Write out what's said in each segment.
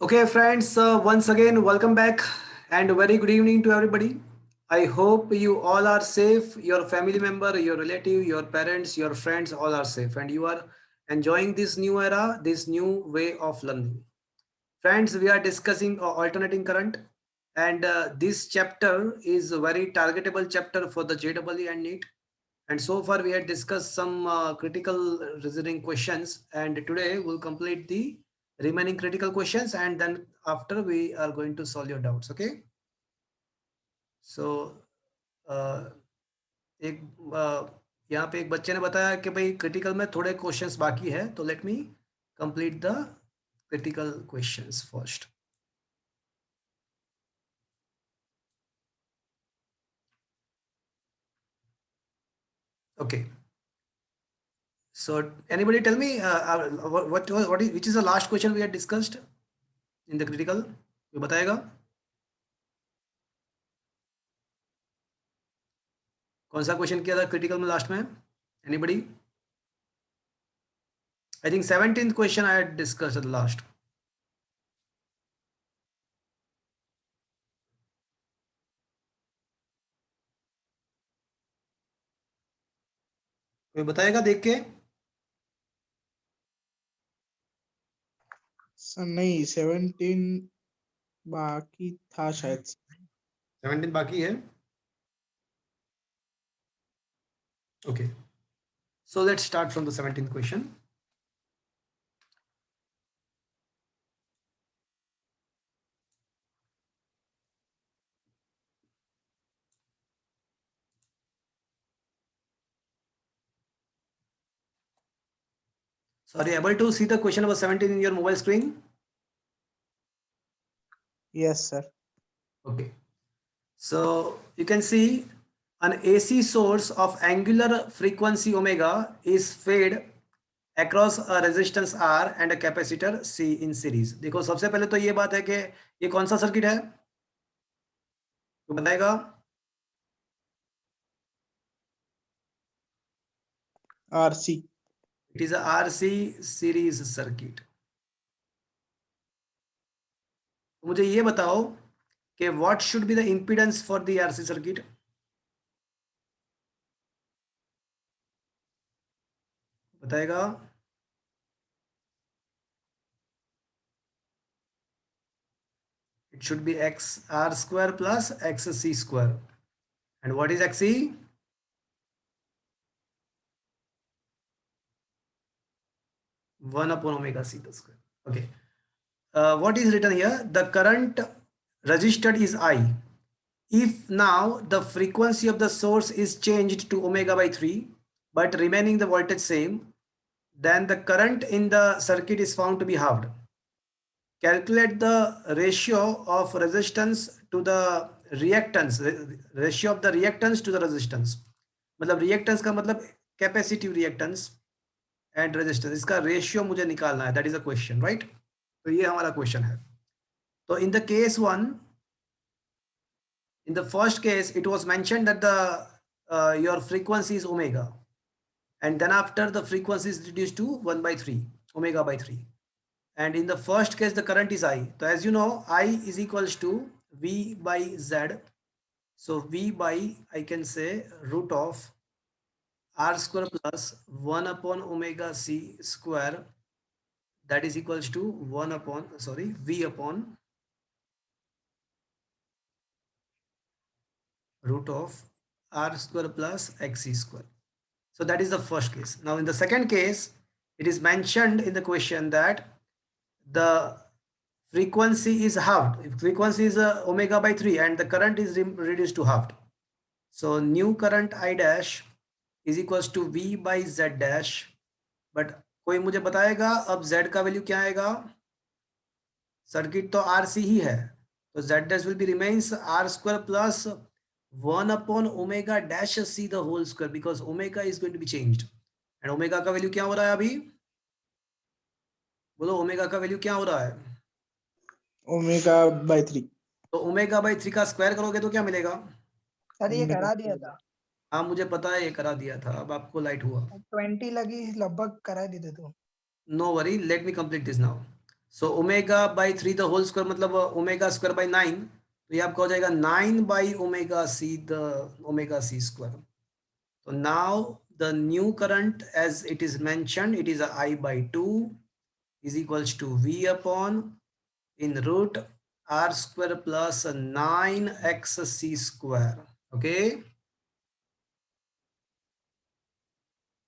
Okay, friends, once again, welcome back and a very good evening to everybody. I hope you all are safe, your family member, your relative, your parents, your friends, all are safe, and you are enjoying this new era, this new way of learning. Friends, we are discussing alternating current, and this chapter is a very targetable chapter for the JEE and NEET. And so far, we had discussed some critical reasoning questions, and today we'll complete the remaining critical questions, and then after we are going to solve your doubts. Okay. So एक यहाँ पे एक बच्चे ने बताया कि भाई critical में थोड़े क्वेश्चंस बाकी है, तो late me complete the critical questions first. Okay. So anybody tell me what is which is the last question we had discussed in the critical? कोई बताएगा? कौन सा क्वेश्चन किया था क्रिटिकल में लास्ट में? Anybody? I think 17th question I had discussed at last. कोई बताएगा देख के? सर नहीं 17 बाकी था शायद. 17 बाकी है. Okay. So let's start from the 17th question. So are you able to see the question number 17 in your mobile screen? Yes sir. Okay. So you can see an AC source of angular frequency omega is fed across a resistance R and a capacitor C in series. देखो सबसे पहले तो ये बात है कि ये कौन सा सर्किट है? तो बताएगा? RC. It is a RC series circuit. मुझे ये बताओ कि what should be the impedance for the RC circuit? बताएगा? It should be XR square plus XC square. And what is XC? One upon omega C the square. Okay. What is written here? The current registered is I. If now the frequency of the source is changed to omega by 3, but remaining the voltage same, then the current in the circuit is found to be halved. Calculate the ratio of resistance to the reactance, ratio of the reactance to the resistance. मतलब reactance का मतलब capacitive reactance and resistance, इसका ratio मुझे निकालना है. That is a question, right? तो ये हमारा question है. तो in the case one, in the first case, it was mentioned that the your frequency is omega, and then after the frequency is reduced to 1 by 3, omega by 3. And in the first case, the current is I. So as you know, I is equals to V by Z. So V by, I can say, root of R square plus 1 upon omega C square. That is equals to 1 upon, sorry, V upon root of R square plus XC square. So that is the first case. Now in the second case, it is mentioned in the question that the frequency is halved. Frequency is omega by 3 and the current is reduced to halved. So new current I dash is equals to V by Z dash. But कोई मुझे बताएगा अब Z का value क्या आएगा? Circuit तो RC ही है, तो Z dash will be remains R square plus 1 upon omega dash C the whole square, because omega is going to be changed. And omega का वैल्यू क्या हो रहा है अभी? बोलो ओमेगा का वैल्यू क्या हो रहा है? Omega by 3. तो ओमेगा बाय 3 का स्क्वायर करोगे तो क्या मिलेगा? सर ये करा दिया था. हाँ मुझे पता है, ये करा दिया था. अब आपको लाइट हुआ. 20 लगी लगभग करा देते तो. No worry, let me complete this now. So omega by 3 the whole square मतलब ओमेगा स्क्वायर बाई 9, तो ये आपका हो जाएगा 9 by omega C the omega C square. So now the new current, as it is mentioned, it is a I by 2 is equals to V upon in root R square plus 9xc square. Okay.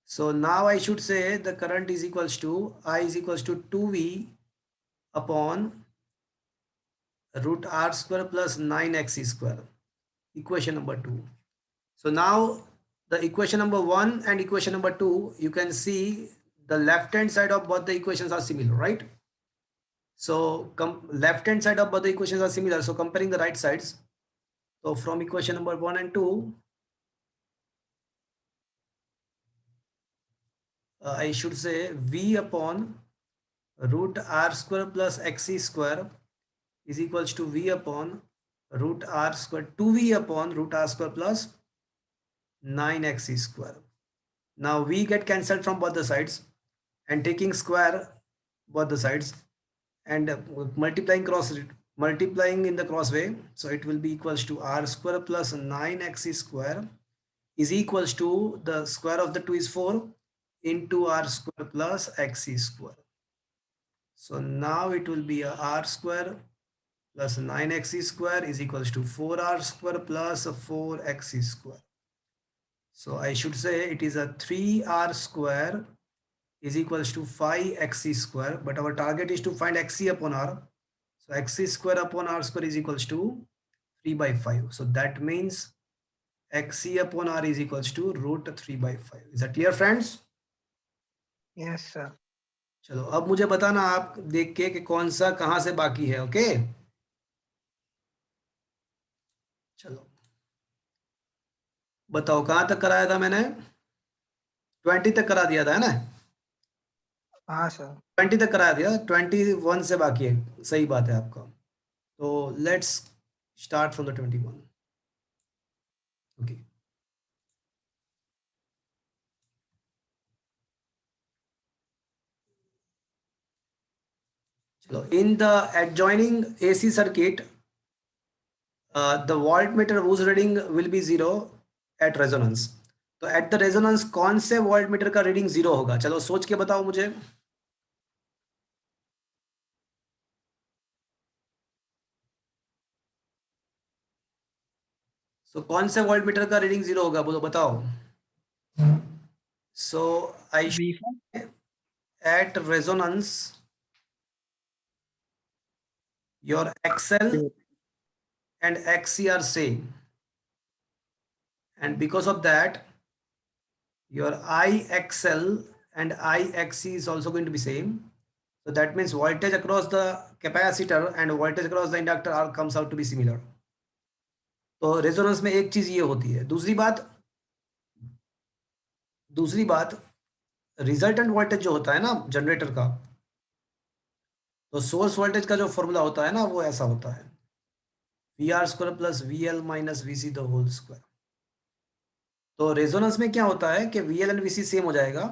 So now I should say the current is equals to I is equals to 2V upon root R square plus 9xc square. Equation number 2. So now the equation number 1 and equation number 2, you can see the left hand side of both the equations are similar, right? So left hand side of both the equations are similar. So comparing the right sides. So from equation number 1 and 2, I should say V upon root R square plus XC square is equals to V upon root R square 2V upon root R square plus 9XC square. Now V get cancelled from both the sides, and taking square both the sides and multiplying in the crossway, so it will be equals to R square plus 9xc square is equals to the square of the 2 is 4 into R square plus xc square. So now it will be a R square plus 9xc square is equals to 4R square plus 4xc square. So I should say it is a 3R square is equals to 5xc square, but our target is to find xc upon r. So xc square upon r square is equals to 3 by 5. So that means xc upon r is equals to root 3 by 5. Is that clear, friends? Yes, sir. चलो अब मुझे बताना आप देख के कि कौन सा कहां से बाकी है. ओके, चलो बताओ कहां तक कराया था मैंने? 20 तक करा दिया था, है ना? हाँ सर. 20 तक करा दिया, 21 से बाकी है. सही बात है आपका. तो let's start from the 21. Okay, चलो. In the adjoining AC circuit, the voltmeter whose reading will be 0 at resonance. तो at the resonance कौन से voltmeter का रीडिंग 0 होगा? चलो सोच के बताओ मुझे. So कौन से voltmeter का रीडिंग 0 होगा? बोलो बताओ. So I V4. at resonance your XL and XC are same, and because of that your IXL and IXC is also going to be same. So that means voltage across the capacitor and voltage across the inductor are comes out to be similar. तो resonance में एक चीज ये होती है. दूसरी बात resultant voltage जो होता है ना जनरेटर का, तो सोर्स वोल्टेज का जो फॉर्मूला होता है ना वो ऐसा होता है VR square plus VL minus VC the whole square. तो रेजोनेंस में क्या होता है कि VL एंड VC सेम हो जाएगा.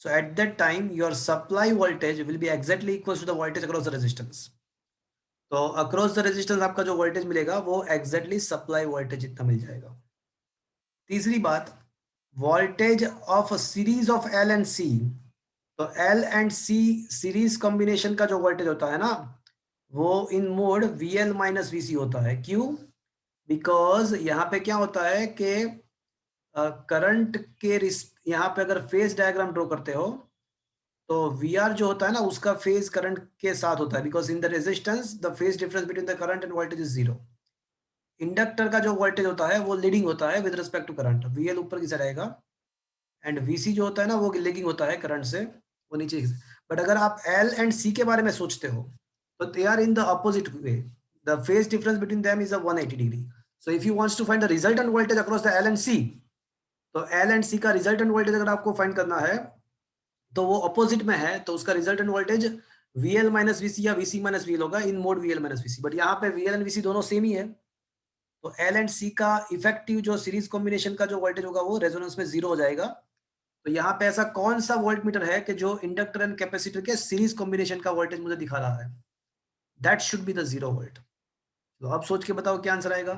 So at that time your supply voltage will be exactly equal to the voltage across the resistance. तो across the resistance आपका जो वोल्टेज मिलेगा वो एग्जैक्टली सप्लाई वोल्टेज इतना मिल जाएगा. तीसरी बात, voltage of series of L and C. तो L and C series combination का जो वोल्टेज होता है ना वो इन मोड VL माइनस VC होता है. क्यों? बिकॉज यहाँ पे क्या होता है कि करंट के यहाँ पे अगर फेज डायग्राम ड्रॉ करते हो तो VR जो होता है ना उसका फेज करंट के साथ होता है. Because in the resistance the phase difference between the current and voltage is 0. Inductor का जो वोल्टेज होता है वो लीडिंग होता है with respect to current. VL ऊपर की साइड आएगा एंड VC जो होता है ना वो लेगिंग होता है करंट से, वो नीचे. बट अगर आप L एंड C के बारे में सोचते हो तो they are in the opposite way. The phase difference between them is 180 degree. So if you wants to find the resultant voltage across the L and C, तो L and C का resultant voltage अगर आपको find करना है तो वो opposite में है, तो उसका resultant voltage VL minus VC या VC माइनस VL होगा in mod VL minus VC. But यहाँ पे VL एंड VC दोनों सेम ही है, तो L एंड C का इफेक्टिव जो सीरीज कॉम्बिनेशन का जो वोल्टेज होगा वो रेजोनेंस में 0 हो जाएगा. तो यहाँ पे ऐसा कौन सा वोल्ट मीटर है कि जो इंडक्टर एंड कैपेसिटर के सीरीज कॉम्बिनेशन का वोल्टेज मुझे दिखा रहा है? That should be the 0 volt. तो अब सोच के बताओ क्या आंसर आएगा।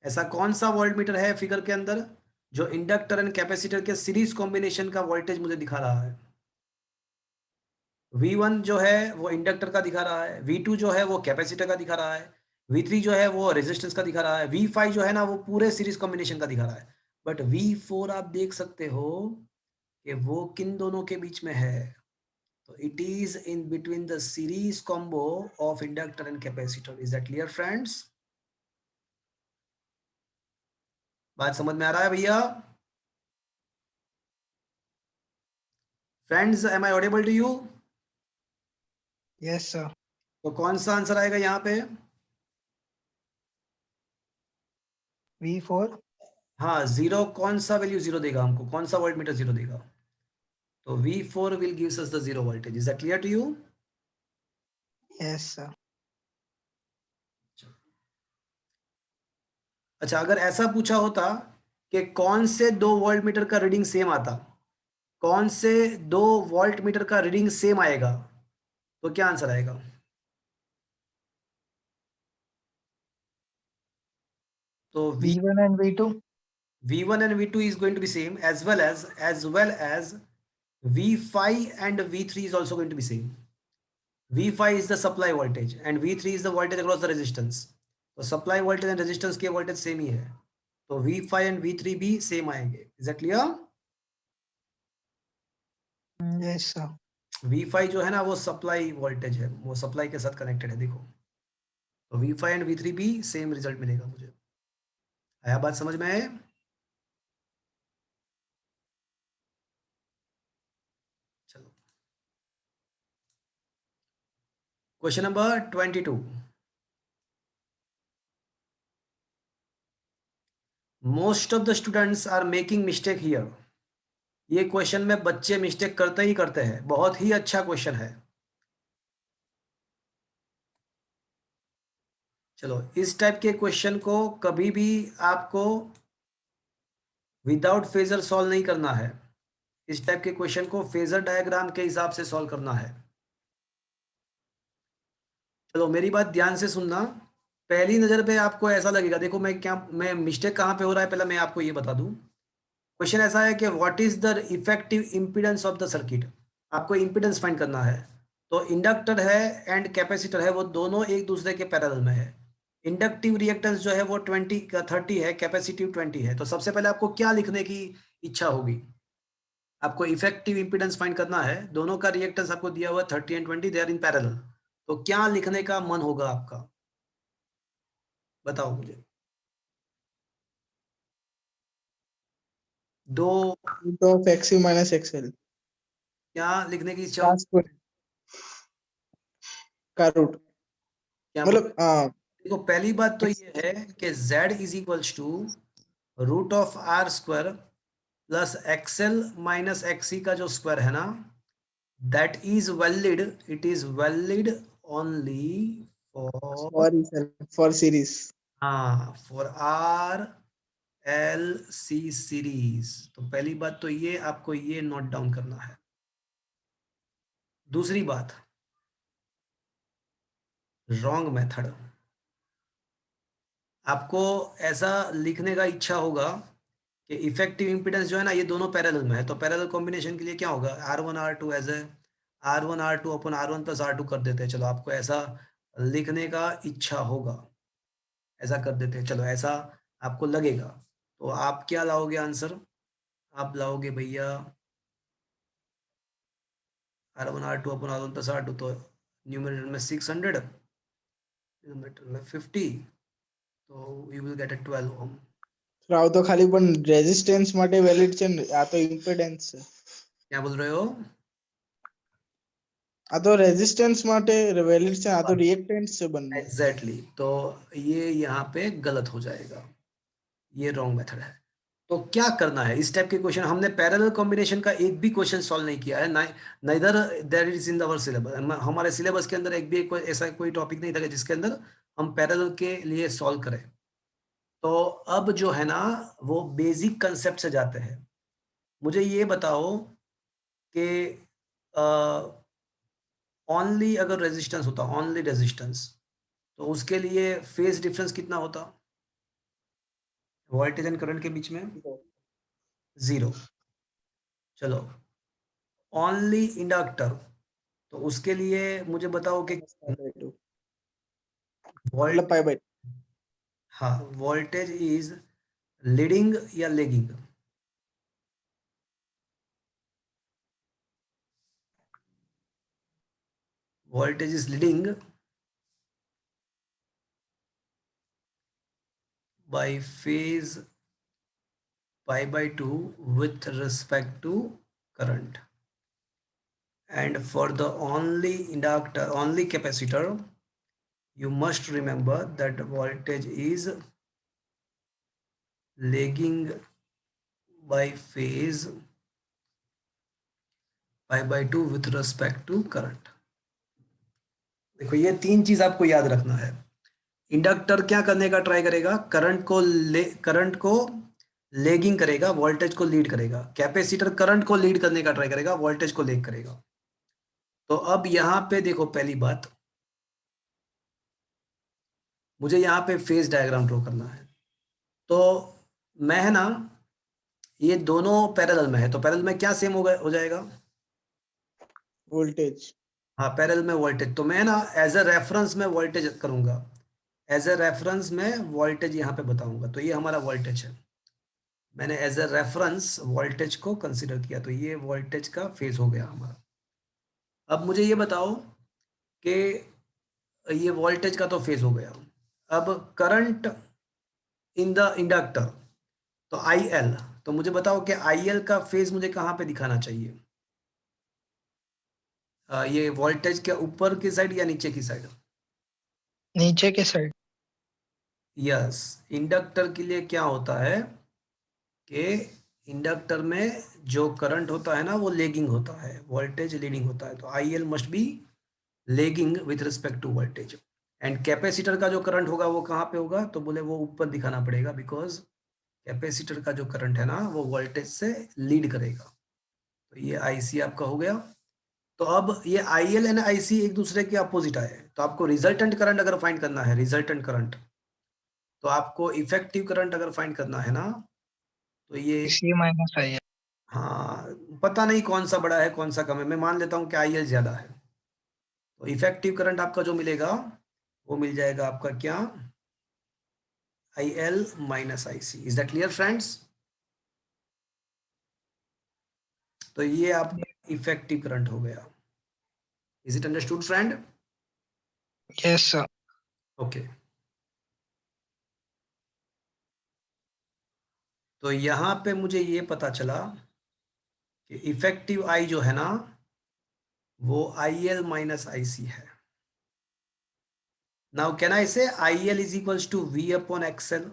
ऐसा कौन सा वोल्ट मीटर है फिगर के अंदर जो इंडक्टर एंड कैपेसिटर के सीरीज कॉम्बिनेशन का वोल्टेज मुझे दिखा रहा है? V1 जो है वो इंडक्टर का दिखा रहा है, V2 जो है वो कैपेसिटर का दिखा रहा है, V3 जो है वो रेजिस्टेंस का दिखा रहा है, V5 जो है ना वो पूरे सीरीज कॉम्बिनेशन का दिखा रहा है। बट V4 आप देख सकते हो कि वो किन दोनों के बीच में है। तो it is in between the series combo of inductor and capacitor. Is that clear friends? बात समझ में आ रहा है भैया? Friends, am I audible to you? Yes, sir. तो कौन सा आंसर आएगा यहाँ पे? V4. हाँ, जीरो कौन सा वैल्यू जीरो देगा हमको, कौन सा वोल्ट मीटर जीरो देगा? तो V4 will gives us the zero voltage. Is that clear to you? Yes, sir. अच्छा, अगर ऐसा पूछा होता कि कौन से दो वोल्ट मीटर का रीडिंग सेम आता, कौन से दो वोल्ट मीटर का रीडिंग सेम आएगा, तो क्या आंसर आएगा? तो V1 and V2. V1 and V2 is going to be same, as well as V5 and V3 is also going to be same. V5 is the supply voltage and V3 is the voltage across the resistance. तो supply voltage and resistance के voltage same ही है, तो V5 and V3 भी same आएंगे। Is that clear? Yes, sir. V5 जो है ना वो सप्लाई वोल्टेज है, वो सप्लाई के साथ कनेक्टेड है, देखो। तो V5 एंड V3 भी सेम रिजल्ट मिलेगा मुझे। आया बात समझ में आए? चलो, question number 22। Most of the students are making mistake here. ये क्वेश्चन में बच्चे मिस्टेक करते ही करते हैं, बहुत ही अच्छा क्वेश्चन है। चलो, इस टाइप के क्वेश्चन को कभी भी आपको विदाउट फेजर सॉल्व नहीं करना है। इस टाइप के क्वेश्चन को फेजर डायग्राम के हिसाब से सॉल्व करना है। चलो, मेरी बात ध्यान से सुनना। पहली नजर पे आपको ऐसा लगेगा, देखो मैं मिस्टेक कहाँ पे हो रहा है पहले मैं आपको ये बता दूं। क्वेश्चन ऐसा है कि what is the effective impedance of the circuit. आपको इंपीडेंस फाइंड करना है। तो इंडक्टर है एंड कैपेसिटर है, वो दोनों एक दूसरे के पैरेलल में है। इंडक्टिव रिएक्टेंस जो है वो 30 है, कैपेसिटिव 20 है। तो सबसे पहले आपको क्या लिखने की इच्छा होगी? आपको इफेक्टिव इंपीडेंस फाइंड करना है। दोनों का रिएक्टेंस आपको दिया हुआ 30 and 20, they are in parallel. तो क्या लिखने का मन होगा आपका, बताओ मुझे। दो root of XU minus XL क्या लिखने की इच्छा का होगी? स्क्वायर का रूट, क्या मतलब देखो, पहली बात तो ये है कि Z is equals to root of R square plus XL minus XC का जो स्क्वायर है ना, that is valid, it is valid only for, for series. हाँ, for R L C series. तो पहली बात तो ये आपको ये नोट डाउन करना है। दूसरी बात, रॉन्ग मेथड। आपको ऐसा लिखने का इच्छा होगा कि इफेक्टिव इंपीडेंस जो है ना ये दोनों पैरेलल में है, तो पैरेलल कॉम्बिनेशन के लिए क्या होगा, R1 R2 as a R1 R2 upon R1 plus R2 कर देते हैं। चलो, आपको ऐसा लिखने का इच्छा होगा, ऐसा कर देते हैं। चलो, ऐसा आपको लगेगा तो आप क्या लाओगे आंसर? आप लाओगे भैया R1 R2 अपन R1 प्लस R2, तो न्यूमरेटर में 600, डिनोमिनेटर में 50, तो यू विल गेट ए 12 ओम। આવ તો ખાલી પણ રેઝિસ્ટન્સ માટે વેલિડ છે ને, આ તો ઇમ્પિડન્સ છે। क्या बोल रहे हो? આ તો રેઝિસ્ટન્સ માટે વેલિડ છે, આ તો રિએક્ટન્સ છે બંને। एग्जैक्टली तो ये यहाँ पे गलत हो जाएगा, ये रॉन्ग मेथड है। तो क्या करना है इस टाइप के क्वेश्चन? हमने पैरेलल कॉम्बिनेशन का एक भी क्वेश्चन सॉल्व नहीं किया है, neither there is in our syllabus. हमारे सिलेबस के अंदर एक भी ऐसा कोई टॉपिक नहीं था कि जिसके अंदर हम पैरेलल के लिए सॉल्व करें। तो अब जो है ना वो बेसिक कंसेप्ट से जाते हैं। मुझे ये बताओ कि ओनली अगर रेजिस्टेंस होता, ओनली रेजिस्टेंस, तो उसके लिए फेज डिफरेंस कितना होता वोल्टेज एंड करंट के बीच में? 0। चलो, ओनली इंडक्टर, तो उसके लिए मुझे बताओ कि -π/2 वोल्ट मतलब π/2 हाँ, वोल्टेज इज लीडिंग या lagging? Voltage is leading by phase π/2 with respect to current, and for the only inductor, only capacitor, you must remember that voltage is lagging by phase π/2 with respect to current. देखो ये 3 चीज आपको याद रखना है। Inductor क्या करने का ट्राई करेगा? करंट को लेगिंग करेगा, वोल्टेज को लीड करेगा। कैपेसिटर करंट को लीड करने का ट्राई करेगा, वोल्टेज को लेग करेगा। तो अब यहाँ पे देखो, पहली बात, मुझे यहाँ पे फेज डायग्राम ड्रॉ करना है। तो मैं है ना, ये दोनों पैरेलल में है, तो पैरेलल में क्या सेम हो जाएगा? वोल्टेज हाँ, पैरेलल में वोल्टेज। तो मैं ना एज अ रेफरेंस में वोल्टेज करूंगा, एज अ रेफरेंस में वोल्टेज यहाँ पे बताऊंगा। तो ये हमारा वोल्टेज है, मैंने एज अ रेफरेंस वोल्टेज को कंसिडर किया, तो ये वोल्टेज का फेज हो गया हमारा। अब मुझे ये बताओ कि ये वोल्टेज का तो फेज हो गया, अब करंट इन द इंडक्टर, तो आई एल, तो मुझे बताओ कि आई एल का फेज मुझे कहाँ पे दिखाना चाहिए? ये वोल्टेज के ऊपर की साइड या नीचे की साइड? नीचे के साइड। यस, इंडक्टर के लिए क्या होता है कि इंडक्टर में जो करंट होता है ना वो लेगिंग होता है, वोल्टेज लीडिंग होता है। तो I L must be lagging with respect to voltage. And capacitor का जो करंट होगा वो कहाँ पे होगा? तो बोले वो ऊपर दिखाना पड़ेगा, बिकॉज कैपेसिटर का जो करंट है ना वो वोल्टेज से लीड करेगा। तो ये आईसी आपका हो गया। तो अब ये आईएल एंड आईसी एक दूसरे के अपोजिट आए, तो आपको रिजल्टेंट करंट अगर फाइंड करना है, रिजल्टेंट करंट, तो आपको इफेक्टिव करंट अगर फाइंड करना है ना, तो ये सी माइनस आई है। हाँ, पता नहीं कौन सा बड़ा है कौन सा कम है, मैं मान लेता हूँ कि आईएल ज्यादा है। तो इफेक्टिव करंट आपका जो मिलेगा वो मिल जाएगा आपका क्या? IL minus IC। Is that clear friends? तो ये आपका इफेक्टिव करंट हो गया। Is it understood friend? Yes sir. Okay, तो यहाँ पे मुझे ये पता चला कि इफेक्टिव आई जो है ना वो IL माइनस IC है। Now can I say IL is equals to V upon XL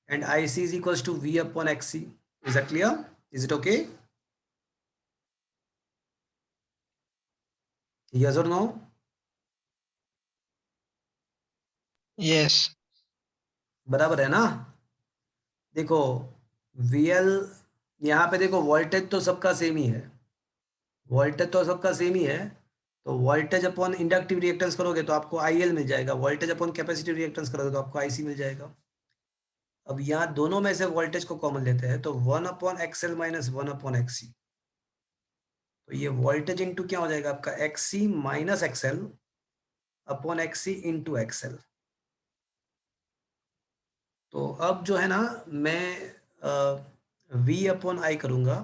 and IC is equals to V upon XC. Is that clear? Is it okay? Yes or no? Yes. बराबर है ना? देखो VL, यहाँ पे देखो voltage तो सबका same ही है, वोल्टेज तो सबका सेम ही है। तो वोल्टेज अपॉन इंडक्टिव रिएक्टेंस करोगे तो आपको IL मिल जाएगा, वोल्टेज अपॉन कैपेसिटिव रिएक्टेंस करोगे तो आपको IC मिल जाएगा। अब यहाँ दोनों में से वोल्टेज को कॉमन लेते हैं, तो 1 upon XL minus 1 upon XC, तो ये वोल्टेज इंटू क्या हो जाएगा आपका? XC minus XL upon XC into XL। तो अब जो है ना मैं V अपॉन आई करूंगा,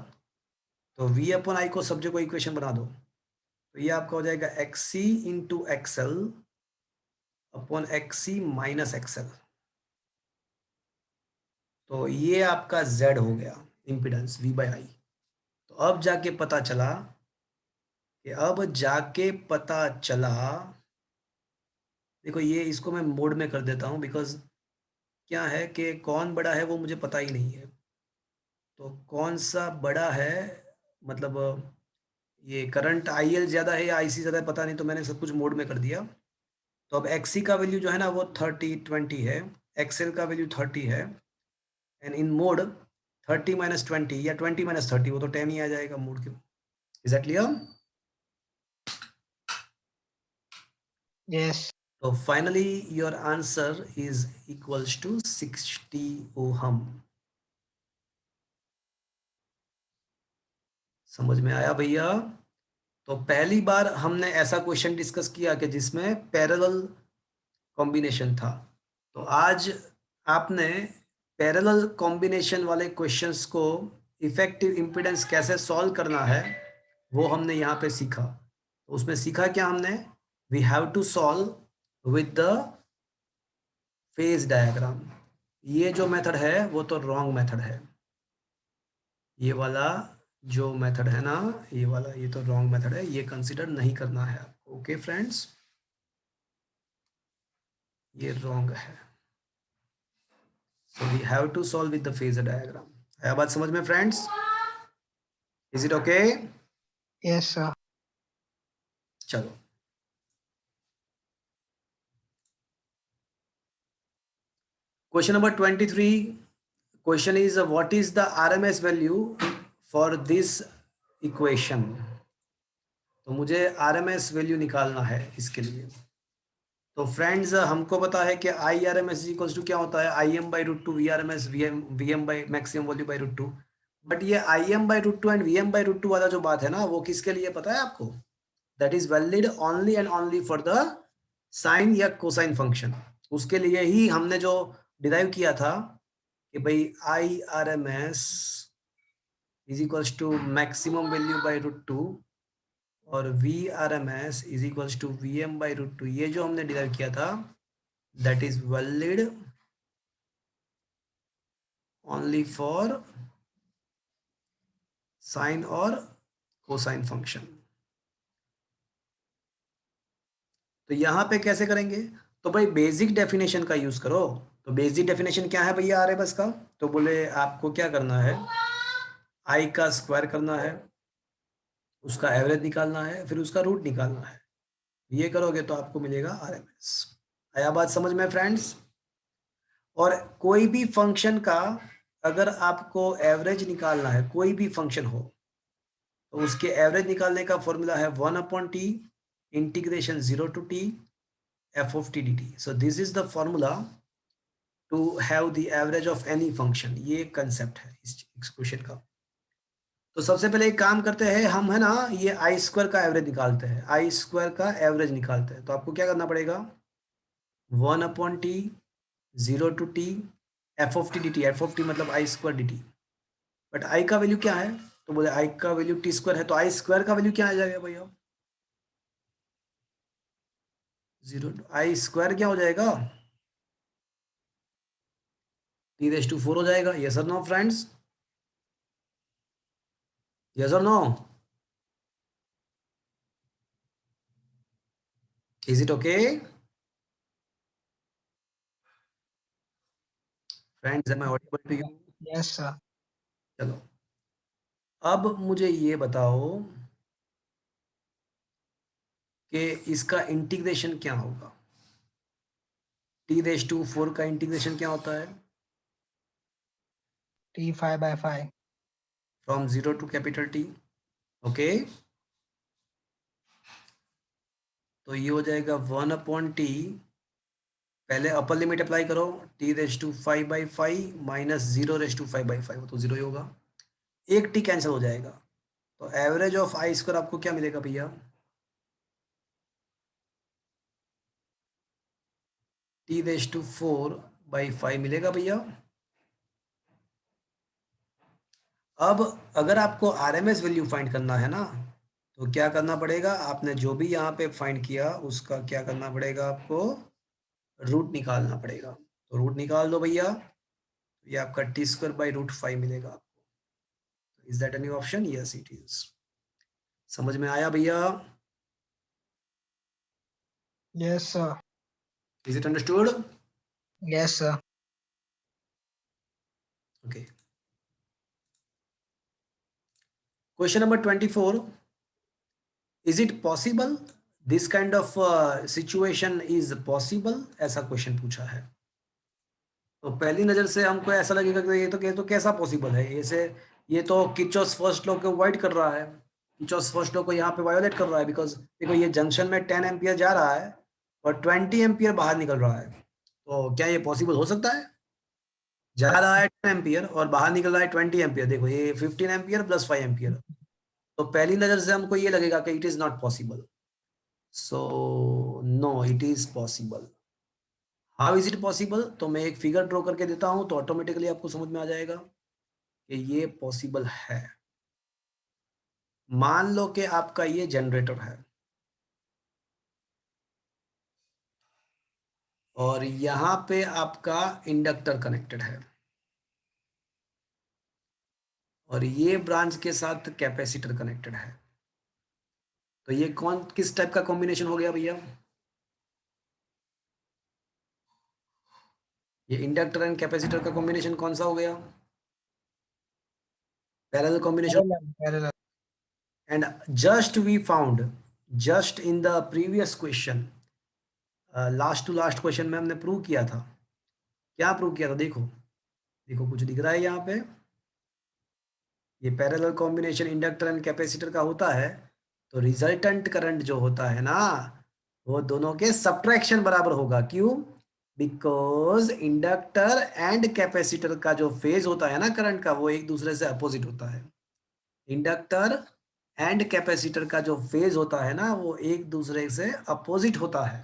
तो V अपॉन आई को सब जगह इक्वेशन बना दो, तो ये आपका हो जाएगा XC into XL upon XC minus XL। तो ये आपका Z हो गया इम्पिडेंस V बाई आई। तो अब जाके पता चला देखो ये इसको मैं मोड में कर देता हूँ, बिकॉज क्या है कि कौन बड़ा है वो मुझे पता ही नहीं है। तो कौन सा बड़ा है, मतलब ये करंट IL ज्यादा है या IC ज्यादा है पता नहीं, तो मैंने सब कुछ मोड में कर दिया। तो अब एक्सी का वैल्यू जो है ना वो 30 20 है, एक्सएल का वैल्यू 30 है, एंड इन मोड 30 - 20 या 20 - 30, वो तो 10 ही आ जाएगा मोड के। Is that clear? Yes. तो finally your answer is equals to 60 ohm. समझ में आया भैया? तो पहली बार हमने ऐसा क्वेश्चन डिस्कस किया कि जिसमें पैरेलल कॉम्बिनेशन था। तो आज आपने पैरेलल कॉम्बिनेशन वाले क्वेश्चंस को इफेक्टिव इम्पीडेंस कैसे सॉल्व करना है वो हमने यहाँ पे सीखा। तो उसमें सीखा क्या हमने? We have to solve with the phase diagram. ये जो मेथड है वो तो रॉन्ग मेथड है, ये वाला जो मेथड है ना, ये वाला, ये तो रॉन्ग मेथड है, ये कंसिडर नहीं करना है आपको। ओके फ्रेंड्स, ये रॉन्ग है। So we have to solve with the phasor diagram. आया बात समझ में friends? Is it okay? Yes, sir. चलो, question number 23. Question is what is the RMS value for this equation? तो मुझे RMS वैल्यू निकालना है इसके लिए। तो फ्रेंड्स हमको पता है कि IRMS इक्वल्स टू क्या होता है, IM/√2 VRMS VM by maximum value by √2। But ये IM/√2 एंड VM/√2 वाला जो बात है ना, वो किसके लिए पता है आपको? That is valid only and only for the sine या कोसाइन फंक्शन। उसके लिए ही हमने जो डिराइव किया था कि भाई IRMS is equals to maximum value by √2 और VRMS is equals to VM/√2, ये जो हमने डिराइव किया था that is valid only for sine और कोसाइन फंक्शन। तो यहाँ पे कैसे करेंगे? तो भाई बेसिक डेफिनेशन का यूज करो। तो बेसिक डेफिनेशन क्या है भैया RMS का? तो बोले आपको क्या करना है, आई का स्क्वायर करना है, उसका एवरेज निकालना है, फिर उसका रूट निकालना है। ये करोगे तो आपको मिलेगा RMS। आया बात समझ में फ्रेंड्स? और कोई भी फंक्शन का अगर आपको एवरेज निकालना है, कोई भी फंक्शन हो, तो उसके एवरेज निकालने का फॉर्मूला है 1/t integration 0 to t f of t dt. So this is the formula to have the average of any function. ये कंसेप्ट है इस क्वेश्चन का। तो सबसे पहले एक काम करते हैं हम, है ना, ये आई स्क्वायर का एवरेज निकालते हैं, आई स्क्वायर का एवरेज निकालते हैं। तो आपको क्या करना पड़ेगा, 1/t 0 to t f of t dt, f of t मतलब आई स्क्वायर dt। बट आई का वैल्यू क्या है? तो बोले आई का वैल्यू टी स्क्वायर है, तो आई स्क्वायर का वैल्यू क्या आ जाएगा भैया? 0, आई स्क्वायर क्या हो जाएगा? t⁴ हो जाएगा। यस और नो फ्रेंड्स? यस और no? Is it okay friends? Am I audible to you? Yes, sir. चलो, अब मुझे ये बताओ कि इसका इंटीग्रेशन क्या होगा। t⁴ का इंटीग्रेशन क्या होता है? T5/5. From 0 to capital T। Okay, तो ये हो जाएगा 1/t, पहले अपर लिमिट अप्लाई करो, t⁵/5 माइनस 0⁵5/5, तो 0 ही होगा। एक t कैंसिल हो जाएगा, तो एवरेज ऑफ आई स्क्वायर आपको क्या मिलेगा भैया? t⁴/5 मिलेगा भैया। अब अगर आपको RMS वैल्यू फाइंड करना है ना, तो क्या करना पड़ेगा? आपने जो भी यहाँ पे फाइंड किया उसका क्या करना पड़ेगा आपको? रूट निकालना पड़ेगा। तो रूट निकाल दो भैया, ये आपका t² √5 मिलेगा आपको। Is that any option? Yes it is. समझ में आया भैया? Yes, sir. Is it understood? Yes, sir. Okay, question number 24। Is it possible this kind of situation is possible, ऐसा क्वेश्चन पूछा है। तो पहली नजर से हमको ऐसा लगेगा कि ये तो कैसा पॉसिबल है, ये तो किर्चॉफ्स फर्स्ट लॉ को अवॉइड कर रहा है, किर्चॉफ्स फर्स्ट लॉ को यहाँ पे वायोलेट कर रहा है, बिकॉज देखो ये जंक्शन में 10 एम्पियर जा रहा है और 20 एम्पियर बाहर निकल रहा है। तो क्या ये पॉसिबल हो सकता है? जा रहा है 10 एम्पियर और बाहर निकल रहा है 20 एम्पियर, देखो ये 15 एम्पियर प्लस 5 एम्पियर। तो पहली नजर से हमको ये लगेगा कि it is not possible. So no, it is possible. How is it possible? तो मैं एक फिगर ड्रॉ करके देता हूं तो ऑटोमेटिकली आपको समझ में आ जाएगा कि ये पॉसिबल है। मान लो कि आपका ये जनरेटर है और यहां पे आपका इंडक्टर कनेक्टेड है और ये ब्रांच के साथ कैपेसिटर कनेक्टेड है। तो ये किस टाइप का कॉम्बिनेशन हो गया भैया? ये इंडक्टर एंड कैपेसिटर का कॉम्बिनेशन कौन सा हो गया? Parallel combination. Parallel. And just we found, just in the previous question, last to last question में हमने प्रूव किया था। क्या प्रूव किया था? देखो देखो कुछ दिख रहा है यहाँ पे, ये parallel combination inductor and capacitor का होता है तो रिजल्टेंट करंट जो होता है ना वो दोनों के सब्ट्रैक्शन बराबर होगा। क्यों? बिकॉज इंडक्टर एंड कैपेसिटर का जो फेज होता है ना करंट का, वो एक दूसरे से अपोजिट होता है। इंडक्टर एंड कैपेसिटर का जो फेज होता है ना वो एक दूसरे से अपोजिट होता है।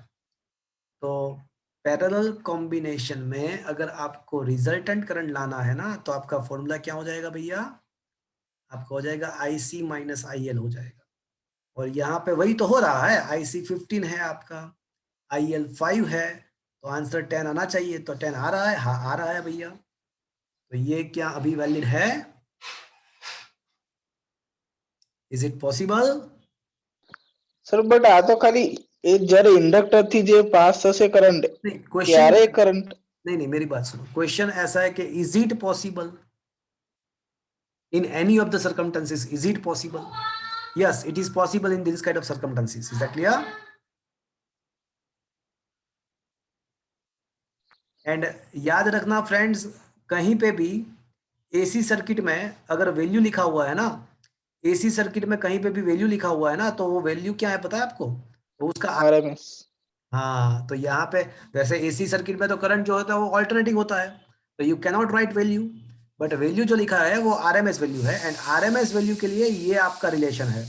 तो पैरेलल कॉम्बिनेशन में अगर आपको रिजल्टेंट करंट लाना है ना तो आपका फॉर्मूला क्या हो जाएगा भैया? आपका हो जाएगा IC माइनस IL हो जाएगा। और यहाँ पे वही तो हो रहा है, IC 15 है आपका, IL 5 है, तो आंसर 10 आना चाहिए। तो 10 आ रहा है? हाँ आ रहा है भैया। तो ये क्या अभी वैलिड है? Is it possible? Sir but આ તો ખાલી એ જ્યારે ઇન્ડક્ટર થી જે પાસ થશે કરંટ नहीं, क्वेश्चन ત્યારે કરંટ नहीं, मेरी बात सुनो। क्वेश्चन ऐसा है कि is it possible in any of the circumstances? Is it possible? Yes, it is possible in this kind of circumstances. Is that clear? And याद रखना फ्रेंड्स, कहीं पे भी एसी सर्किट में अगर वैल्यू लिखा हुआ है ना, एसी सर्किट में कहीं पे भी वैल्यू लिखा हुआ है ना, तो वो वैल्यू क्या है पता है आपको? वो उसका RMS हाँ, तो यहाँ पे वैसे एसी सर्किट में तो करंट जो होता है वो ऑल्टरनेटिंग होता है, तो you can not write value, but value जो लिखा है वो आरएमएस वैल्यू है। एंड आरएमएस वैल्यू के लिए ये आपका रिलेशन है,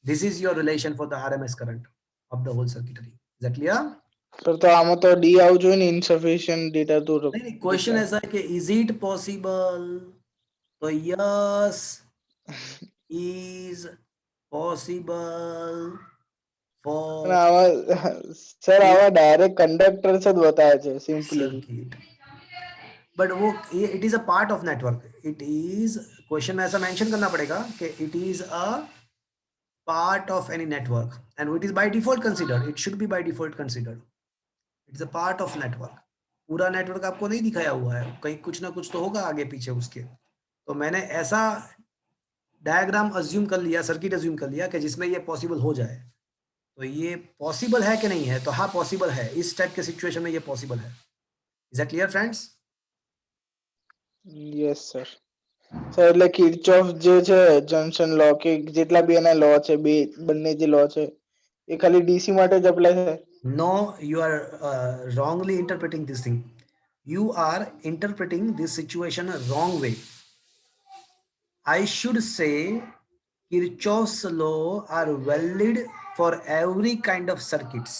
this is your relation for the RMS current of the whole circuitry. Is that clear? Sir તો આમાં તો D આવવું જોઈએ ને ઇનસફિશિયન્ટ ડેટા તો नहीं, क्वेश्चन ऐसा है कि इज इट पॉसिबल, तो यस इज पॉसिबल અને फॉर આવા સર આવા ડાયરેક્ટ કંડક્ટર્સ જ બતાવે છે સિમ્પલી सर्किट, बट वो ये it is a part of network. It is, question में ऐसा मेंशन करना पड़ेगा कि it is a part of any network and it is by default considered, it should B by default considered, it's a part of network. पूरा network आपको नहीं दिखाया हुआ है, कहीं कुछ ना कुछ तो होगा आगे पीछे उसके। तो मैंने ऐसा डायग्राम अज्यूम कर लिया, सर्किट अज्यूम कर लिया कि जिसमें ये पॉसिबल हो जाए। तो ये पॉसिबल है कि नहीं है? तो हाँ पॉसिबल है, इस टाइप के सिचुएशन में ये पॉसिबल है। Is that clear friends? Yes sir sir એટલે કિર્ચોફ જે છે જંક્શન લો કે જેટલા બી એના લો છે બે બંને જે લો છે એ ખાલી DC માટે જ અપ્લાય થાય No, you are wrongly interpreting this thing. You are interpreting this situation a wrong way. I should say Kirchhoff's law are valid for every kind of circuits,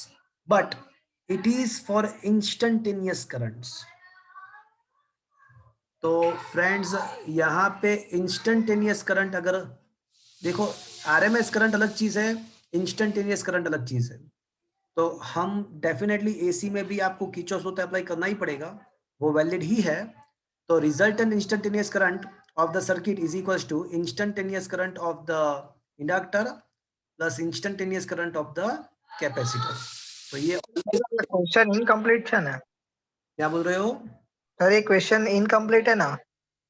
but it is for instantaneous currents. तो friends यहाँ पे instantaneous current, अगर देखो RMS current अलग चीज है, instantaneous current अलग चीज है। तो हम डेफिनेटली एसी में भी आपको किर्चॉफ्स लॉ अप्लाई करना ही पड़ेगा, वो वैलिड ही है। तो resultant instantaneous current of the circuit is equals to instantaneous current of the inductor plus instantaneous current of the capacitor. तो ये क्वेश्चन इनकम्प्लीट है ना क्या बोल रहे हो? सर? ये क्वेश्चन इनकम्प्लीट है ना?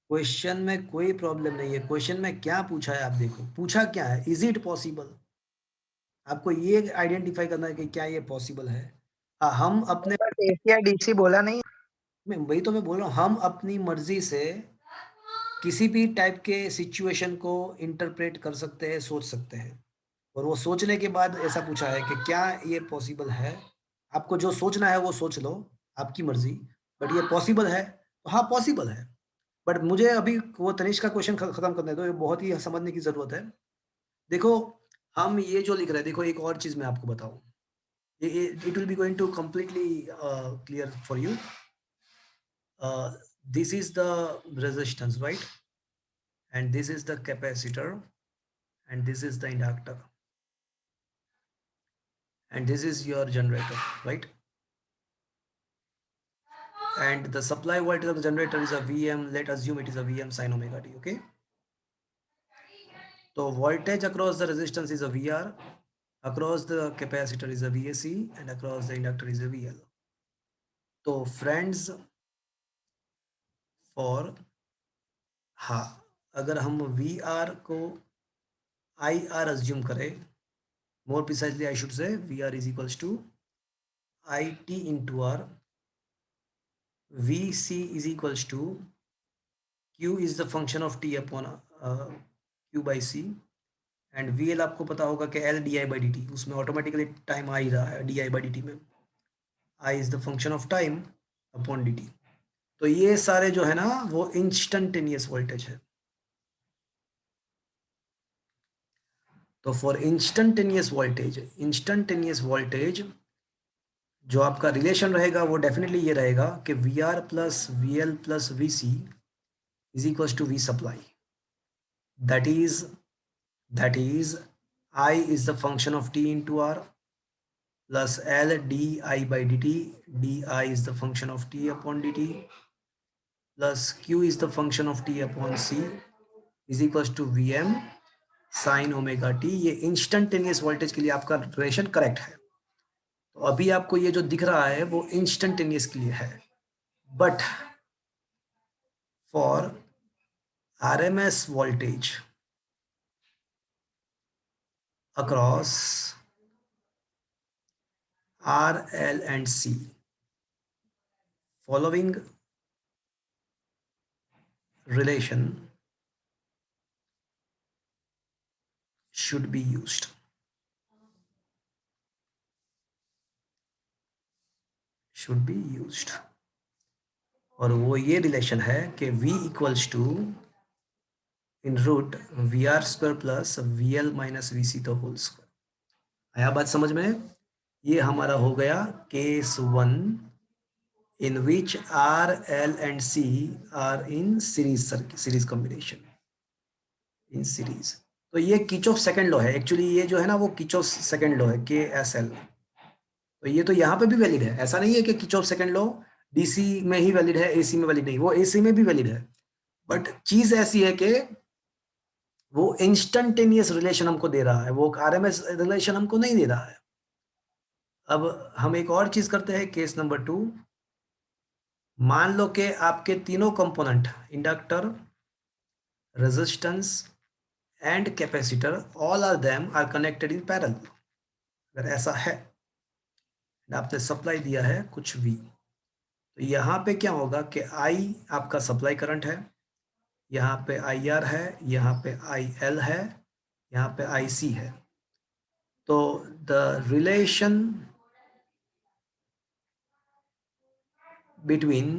क्वेश्चन में कोई प्रॉब्लम नहीं है। क्वेश्चन में क्या पूछा है आप देखो, पूछा क्या है? Is it possible? आपको ये आइडेंटिफाई करना है कि क्या ये पॉसिबल है। हाँ, हम अपने, बट एसी या डीसी बोला नहीं। वही तो मैं बोल रहा हूँ, हम अपनी मर्जी से किसी भी टाइप के सिचुएशन को इंटरप्रेट कर सकते हैं, सोच सकते हैं। और वो सोचने के बाद ऐसा पूछा है कि क्या ये पॉसिबल है। आपको जो सोचना है वो सोच लो, आपकी मर्जी। बट ये पॉसिबल है तो हाँ पॉसिबल है। बट मुझे अभी वो तनिष्क का क्वेश्चन खत्म करने दो, ये बहुत ही समझने की जरूरत है। देखो, हम ये जो लिख रहे हैं, देखो एक और चीज मैं आपको बताऊं, it will be going to completely clear for you. This is the resistance, right? And this is the capacitor, and this is the inductor, and this is your generator, right? And the supply voltage of the generator is a Vm. Let assume it is a Vm sin omega t. Okay. So voltage across the resistance is a Vr, across the capacitor is a VAC, and across the inductor is a VL. So friends, for हाँ, अगर हम VR को IR assume करें, more precisely I should say VR is equals to IT into R, VC is equals to Q is the function of T upon Q by C, and VL आपको पता होगा कि L di by dt, उसमें automatically time आ ही रहा है di by dt में, I is the function of time upon dt। तो ये सारे जो है ना वो इंस्टंटेनियस वोल्टेज है। तो फॉर इंस्टंटेनियस वोल्टेज जो आपका रिलेशन रहेगा वो डेफिनेटली ये रहेगा कि VR plus VL plus VC is equal to V supply. That is I is the function of T into R plus L di by dt, di is the function of T upon dt plus Q is the function of T upon C is equals to Vm sin omega t। ये instantaneous voltage के लिए आपका relation correct है। तो अभी आपको ये जो दिख रहा है वो इंस्टंटेनियस के लिए है। But for RMS voltage across R, L and C, following relation should be used। और वो ये रिलेशन है कि V equals to in root VR square plus VL minus VC the whole square. आया बात समझ में? ये हमारा हो गया case 1 in which R, L and C are in series combination, in series। तो ये किचॉफ सेकंड लॉ है एक्चुअली, ये जो है ना वो किचॉफ सेकंड लॉ है KSL। तो ये तो यहाँ पे भी वैलिड है, ऐसा नहीं है कि किचॉफ सेकंड लॉ DC में ही वैलिड है, AC में वैलिड नहीं। वो AC में भी वैलिड है, बट चीज ऐसी है कि वो इंस्टंटेनियस रिलेशन हमको दे रहा है, वो RMS रिलेशन हमको नहीं दे रहा है। अब हम एक और चीज करते हैं, केस नंबर 2। मान लो कि आपके तीनों component inductor, resistance and capacitor all are them are connected in parallel. अगर ऐसा है, आपने सप्लाई दिया है कुछ V, तो यहाँ पे क्या होगा कि I आपका सप्लाई करंट है, यहाँ पे IR है, यहाँ पे IL है, यहाँ पे IC है। तो the relation between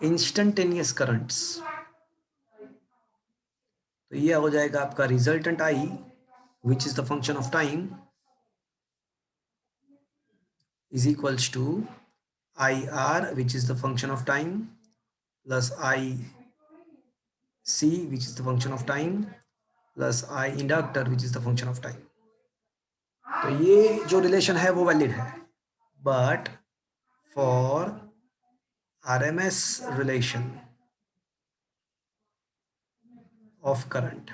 instantaneous currents, तो ये हो जाएगा आपका resultant I which is the function of time is equals to IR which is the function of time plus IC which is the function of time plus I inductor which is the function of time। तो ये जो relation है वो valid है, but for RMS relation of current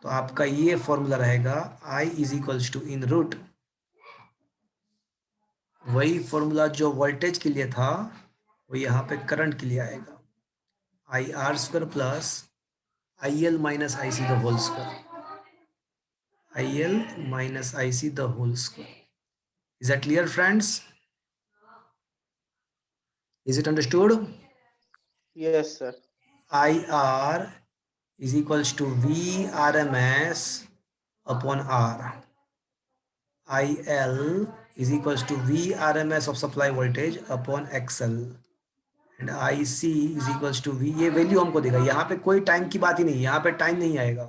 तो आपका ये formula रहेगा I is equals to in root, वही फॉर्मूला जो वोल्टेज के लिए था वो यहाँ पे करंट के लिए आएगा, IR square plus IL minus IC the whole square. IL minus IC the whole square. Is that clear, friends? Is it understood? Yes, sir. IR is equals to V RMS upon R. IL is equals to V RMS of supply voltage upon XL. And IC is equals to V, ये value हमको देगा। यहाँ पे कोई time की बात ही नहीं है, यहाँ पे टाइम नहीं आएगा,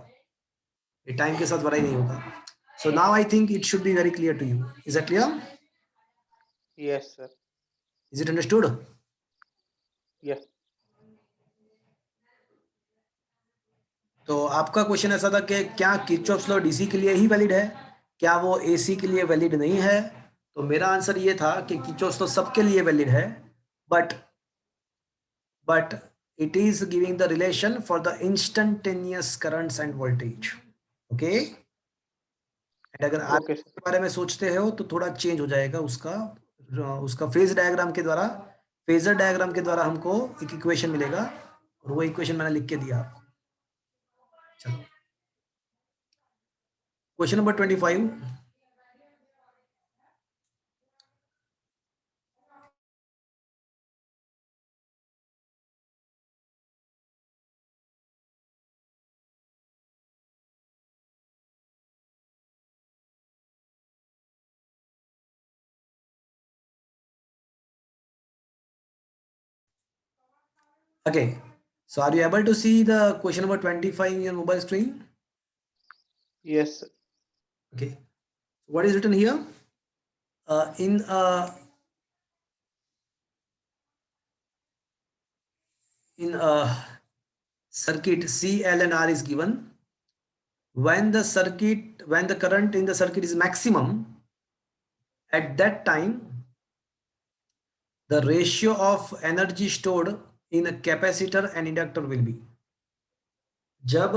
ये टाइम के साथ वराई नहीं होगा। So now I think it should be very clear to you. Is that clear? Yes, sir. Is it understood? Yes. तो आपका क्वेश्चन ऐसा था कि क्या किरचॉफ्स लॉ डीसी के लिए ही वैलिड है, क्या वो एसी के लिए वैलिड नहीं है? तो मेरा आंसर ये था कि किरचॉफ्स लॉ सबके लिए वैलिड है, but it is giving the relation for the instantaneous currents and voltage. Okay? And अगर आप Okay, sir. के बारे में सोचते हो तो थोड़ा चेंज हो जाएगा उसका फेज डायग्राम के द्वारा, फेजर डायग्राम के द्वारा हमको एक इक्वेशन मिलेगा, और वो इक्वेशन मैंने लिख के दिया आपको। चलो question number 25। Okay, so are you able to see the question number 25 in your mobile screen? Yes, sir. Okay, what is written here? In a circuit CL and R is given, when the current in the circuit is maximum, at that time the ratio of energy stored in a capacitor and inductor will be, जब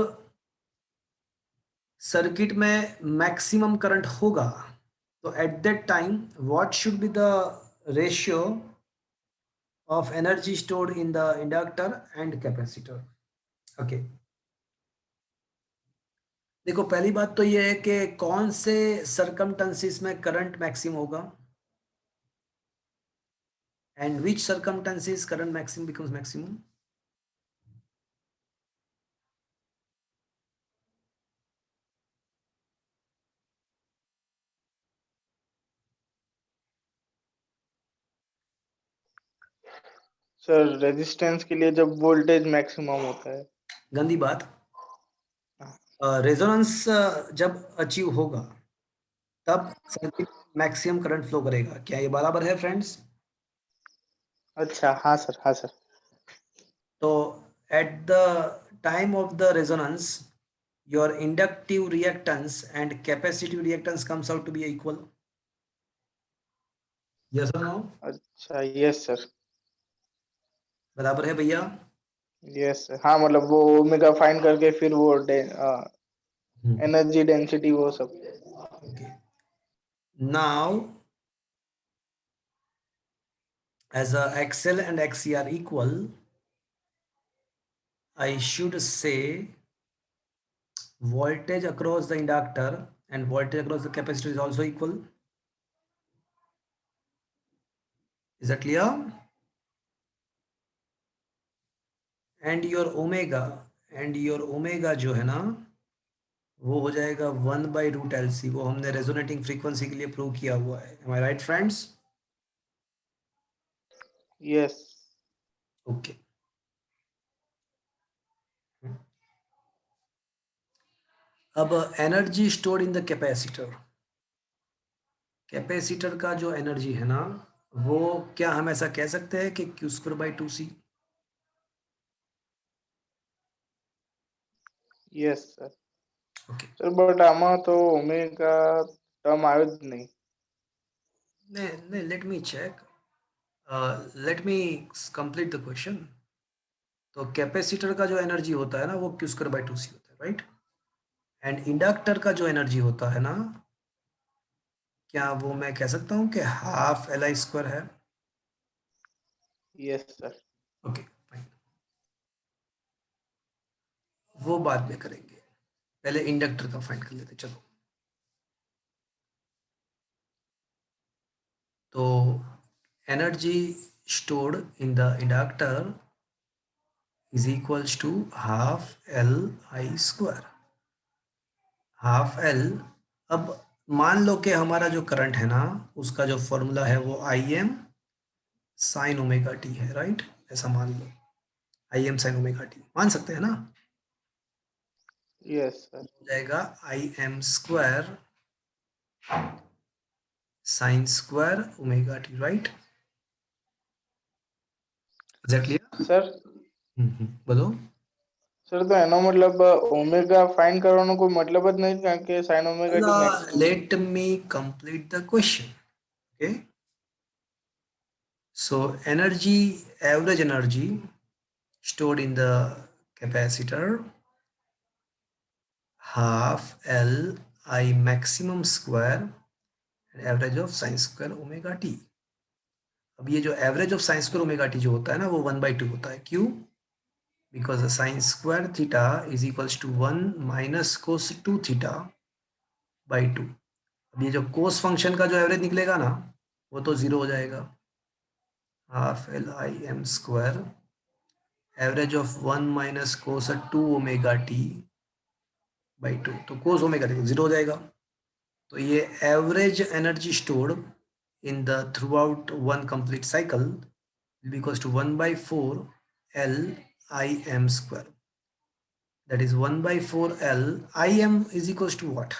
circuit में maximum current होगा तो eight that time what should be the ratio of energy stored in the inductor and capacitor. Okay, देखो पहली बात तो ये है कि कौन से सरकमटेंसेस में करंट मैक्सिमम होगा, and which circumstances current maximum becomes maximum. Sir resistance के लिए जब वोल्टेज मैक्सिमम होता है। गंदी बात, हाँ। रेजोनेंस जब अचीव होगा तब सर्किट मैक्सिमम करंट फ्लो करेगा। क्या ये बराबर है फ्रेंड्स? अच्छा, हाँ सर, हाँ सर। तो at the time of the resonance, your inductive reactance and capacitive reactance comes out to be equal. Yes or no? अच्छा, यस सर। बराबर है भैया? यस सर, हाँ मतलब वो ओमेगा फाइंड करके फिर वो Hmm. एनर्जी डेंसिटी वो सब। Okay. Now, as a XL and XC are equal, I should say voltage across the inductor and voltage across the capacitor is also equal. Is that clear? And your omega जो है ना, वो हो जाएगा 1/√LC। वो हमने resonating frequency के लिए प्रूव किया हुआ है। Am I right, friends? Yes. Okay, अब energy stored in the capacitor, capacitor का जो एनर्जी है ना, वो क्या हम ऐसा कह सकते हैं कि Q²/2C? Yes sir. Okay, sir but આમાં તો ઓમેગા ટર્મ આવ્યો જ નહીં। नहीं, let me check, let me complete the question. तो कैपेसिटर का जो एनर्जी होता है ना वो Q²/2C होता है, राइट? एंड इंडक्टर का जो एनर्जी होता है ना, क्या वो मैं कह सकता हूँ कि हाफ Li² है? Yes sir. ओके फाइन, वो बाद में करेंगे, पहले इंडक्टर का फाइंड कर लेते। चलो तो energy stored in the inductor is equals to half L I square. Half L. अब मान लो कि हमारा जो करंट है ना उसका जो फॉर्मूला है वो I M sine omega T है, राइट? ऐसा मान लो, I M sine omega T मान सकते हैं ना? Yes sir. हो जाएगा I M square sine square omega T, right? Is that clear? Sir બોલો। સર તો એનો મતલબ ઓમેગા ફાઇન્ડ કરવાનો કોઈ મતલબ જ નહીં કારણ કે sin ઓમેગા ટી મેક્સિમમ છે. Let me complete the question. Okay, so energy, average energy stored in the capacitor, half L I maximum square and average of sin square omega t. अब ये जो average of sine square omega T जो होता है ना वो 1/2 होता है। क्यों? Because sine square theta is equals to 1 माइनस कोस 2 थीटा बाई 2। अब ये जो कोस फंक्शन का जो एवरेज निकलेगा ना वो तो 0 हो जाएगा। Half L I M square average of 1 माइनस कोस 2 ओमेगा टी बाई 2, तो कोस ओमेगा देखो 0 हो जाएगा। तो ये average energy stored in the throughout one complete cycle will be equals to 1/4 L Im square. That is 1/4 L Im is equals to what?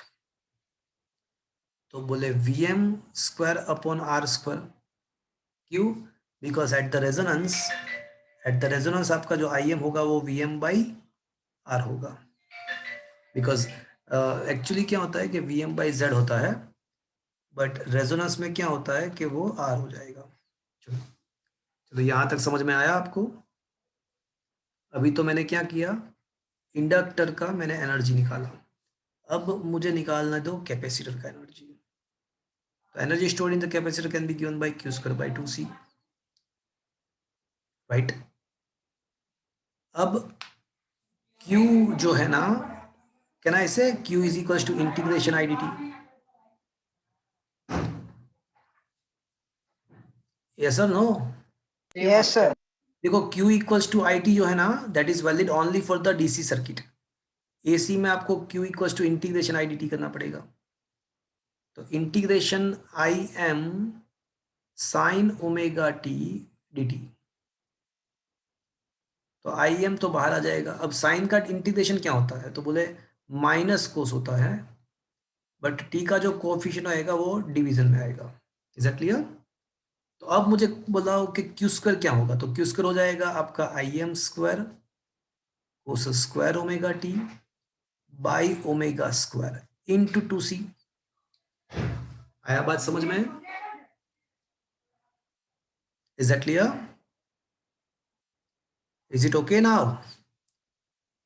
तो बोले Vm square upon R square। क्यों? Because at the resonance आपका जो Im होगा वो Vm by R होगा। Because actually क्या होता है कि Vm by Z होता है, बट रेजोनेंस में क्या होता है कि वो आर हो जाएगा। चलो चलो यहाँ तक समझ में आया आपको? अभी तो मैंने क्या किया, इंडक्टर का मैंने एनर्जी निकाला। अब मुझे निकालना दो कैपेसिटर का एनर्जी। तो energy stored in the capacitor can be given by q square by 2c, right? अब q जो है ना, can I say q is equals to integration I D T? Yes और नो? Yes sir. देखो q equals to I T जो है ना that is valid only for the DC circuit. AC में आपको q equals to integration I D T करना पड़ेगा। तो इंटीग्रेशन आई M sine omega T D T, तो आई एम तो बाहर आ जाएगा। अब साइन का इंटीग्रेशन क्या होता है? तो बोले माइनस कोस होता है, बट टी का जो कोएफिशिएंट आएगा वो डिवीजन में आएगा। Is that clear? तो अब मुझे बताओ कि क्यू स्क्वायर क्या होगा? तो क्यू स्क्वायर हो जाएगा आपका आई M square cos square omega T by omega square into 2c। आया बात समझ में? Is that clear? Is it okay now?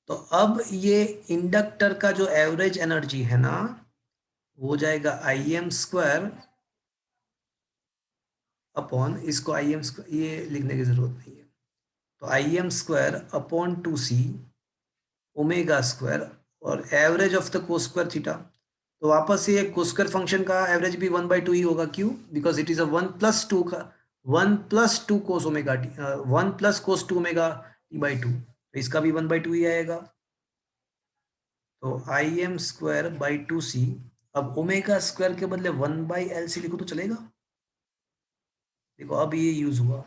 तो अब ये इंडक्टर का जो एवरेज एनर्जी है ना वो हो जाएगा आई एम स्क्वायर अपॉन, इसको आई एम स्क्वायर ये लिखने की जरूरत नहीं है, तो I M square upon 2c omega square और average of the cos square theta. तो वापस से ये कोस स्क्वायर फंक्शन का एवरेज भी 1/2 ही होगा। क्यों? बिकॉज इट इज अ 1+2 का 1+2 कोस omega T 1+ cos 2 omega T by 2, तो इसका भी 1/2 ही आएगा। तो I M square by 2c। अब ओमेगा स्क्वायर के बदले 1/LC लिखो तो चलेगा? देखो अब ये यूज हुआ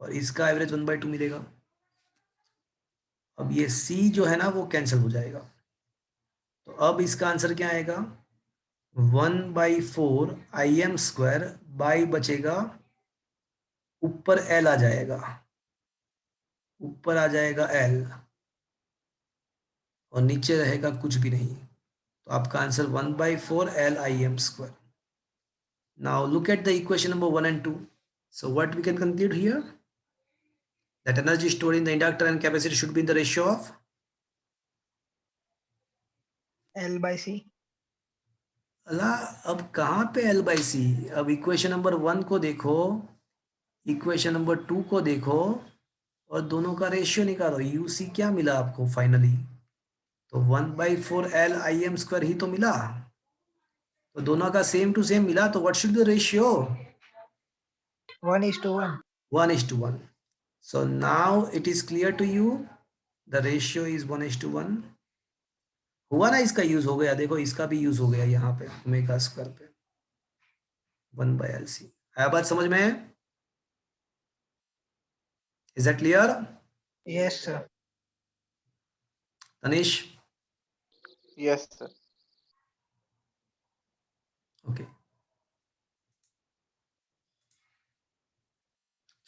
और इसका एवरेज 1/2 मिलेगा। अब ये c जो है ना वो कैंसिल हो जाएगा, तो अब इसका आंसर क्या आएगा? 1/4 आई एम स्क्वायर बाई बचेगा, ऊपर l आ जाएगा, ऊपर आ जाएगा l और नीचे रहेगा कुछ भी नहीं। तो आपका answer 1/4 L I M square. Now look at the equation number 1 and 2. So what we can conclude here? That energy stored in the inductor and capacitor should be in the ratio of L/C। अला अब कहाँ पे L by C? अब equation number 1 को देखो, equation number 2 को देखो और दोनों का रेशियो निकालो। UC क्या मिला आपको फाइनली? तो 1/4 L I M square ही तो मिला। तो दोनों का सेम टू सेम मिला, तो what should be the ratio? 1:1. 1:1. So now it is clear to you, the ratio is 1:1. हुआ ना, इसका यूज हो गया, देखो इसका भी यूज हो गया यहाँ पे ओमेगा स्क्वायर पे 1/LC। आया बात समझ में? Is that clear? Yes, sir. Tanish? Yes sir. Okay,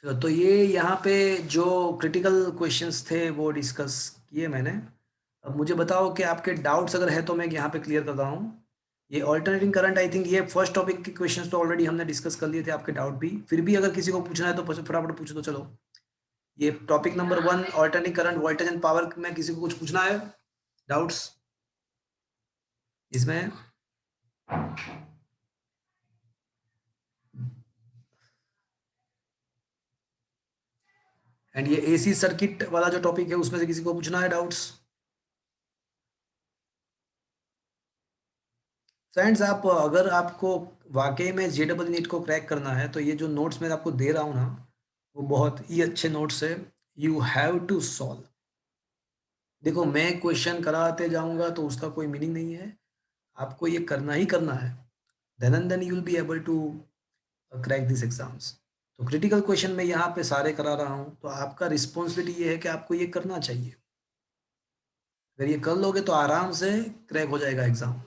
चलो, तो ये यहाँ पे जो क्रिटिकल क्वेश्चंस थे वो डिस्कस किए मैंने। अब मुझे बताओ कि आपके डाउट्स अगर है तो मैं यहाँ पे क्लियर करता हूँ। ये ऑल्टरनेटिंग करंट, आई थिंक ये फर्स्ट टॉपिक के क्वेश्चंस तो ऑलरेडी हमने डिस्कस कर लिए थे, आपके डाउट भी। फिर भी अगर किसी को पूछना है तो फटाफट पूछ दो। चलो, ये topic number 1 alternating current, voltage and power में किसी को कुछ पूछना है, डाउट्स इसमें? एंड ये एसी सर्किट वाला जो टॉपिक है उसमें से किसी को पूछना है डाउट्स? फ्रेंड्स, आप अगर आपको वाकई में जेडबल नीट को क्रैक करना है तो ये जो नोट्स मैं आपको दे रहा हूँ ना, वो बहुत ही अच्छे नोट्स है। You have to solve. देखो, मैं क्वेश्चन कराते जाऊंगा तो उसका कोई मीनिंग नहीं है, आपको ये करना ही करना है। Then and then you will be able to crack this exams. तो क्रिटिकल क्वेश्चन मैं यहाँ पे सारे करा रहा हूँ, तो आपका रिस्पॉन्सिबिलिटी ये है कि आपको ये करना चाहिए। अगर ये कर लोगे तो आराम से क्रैक हो जाएगा एग्जाम।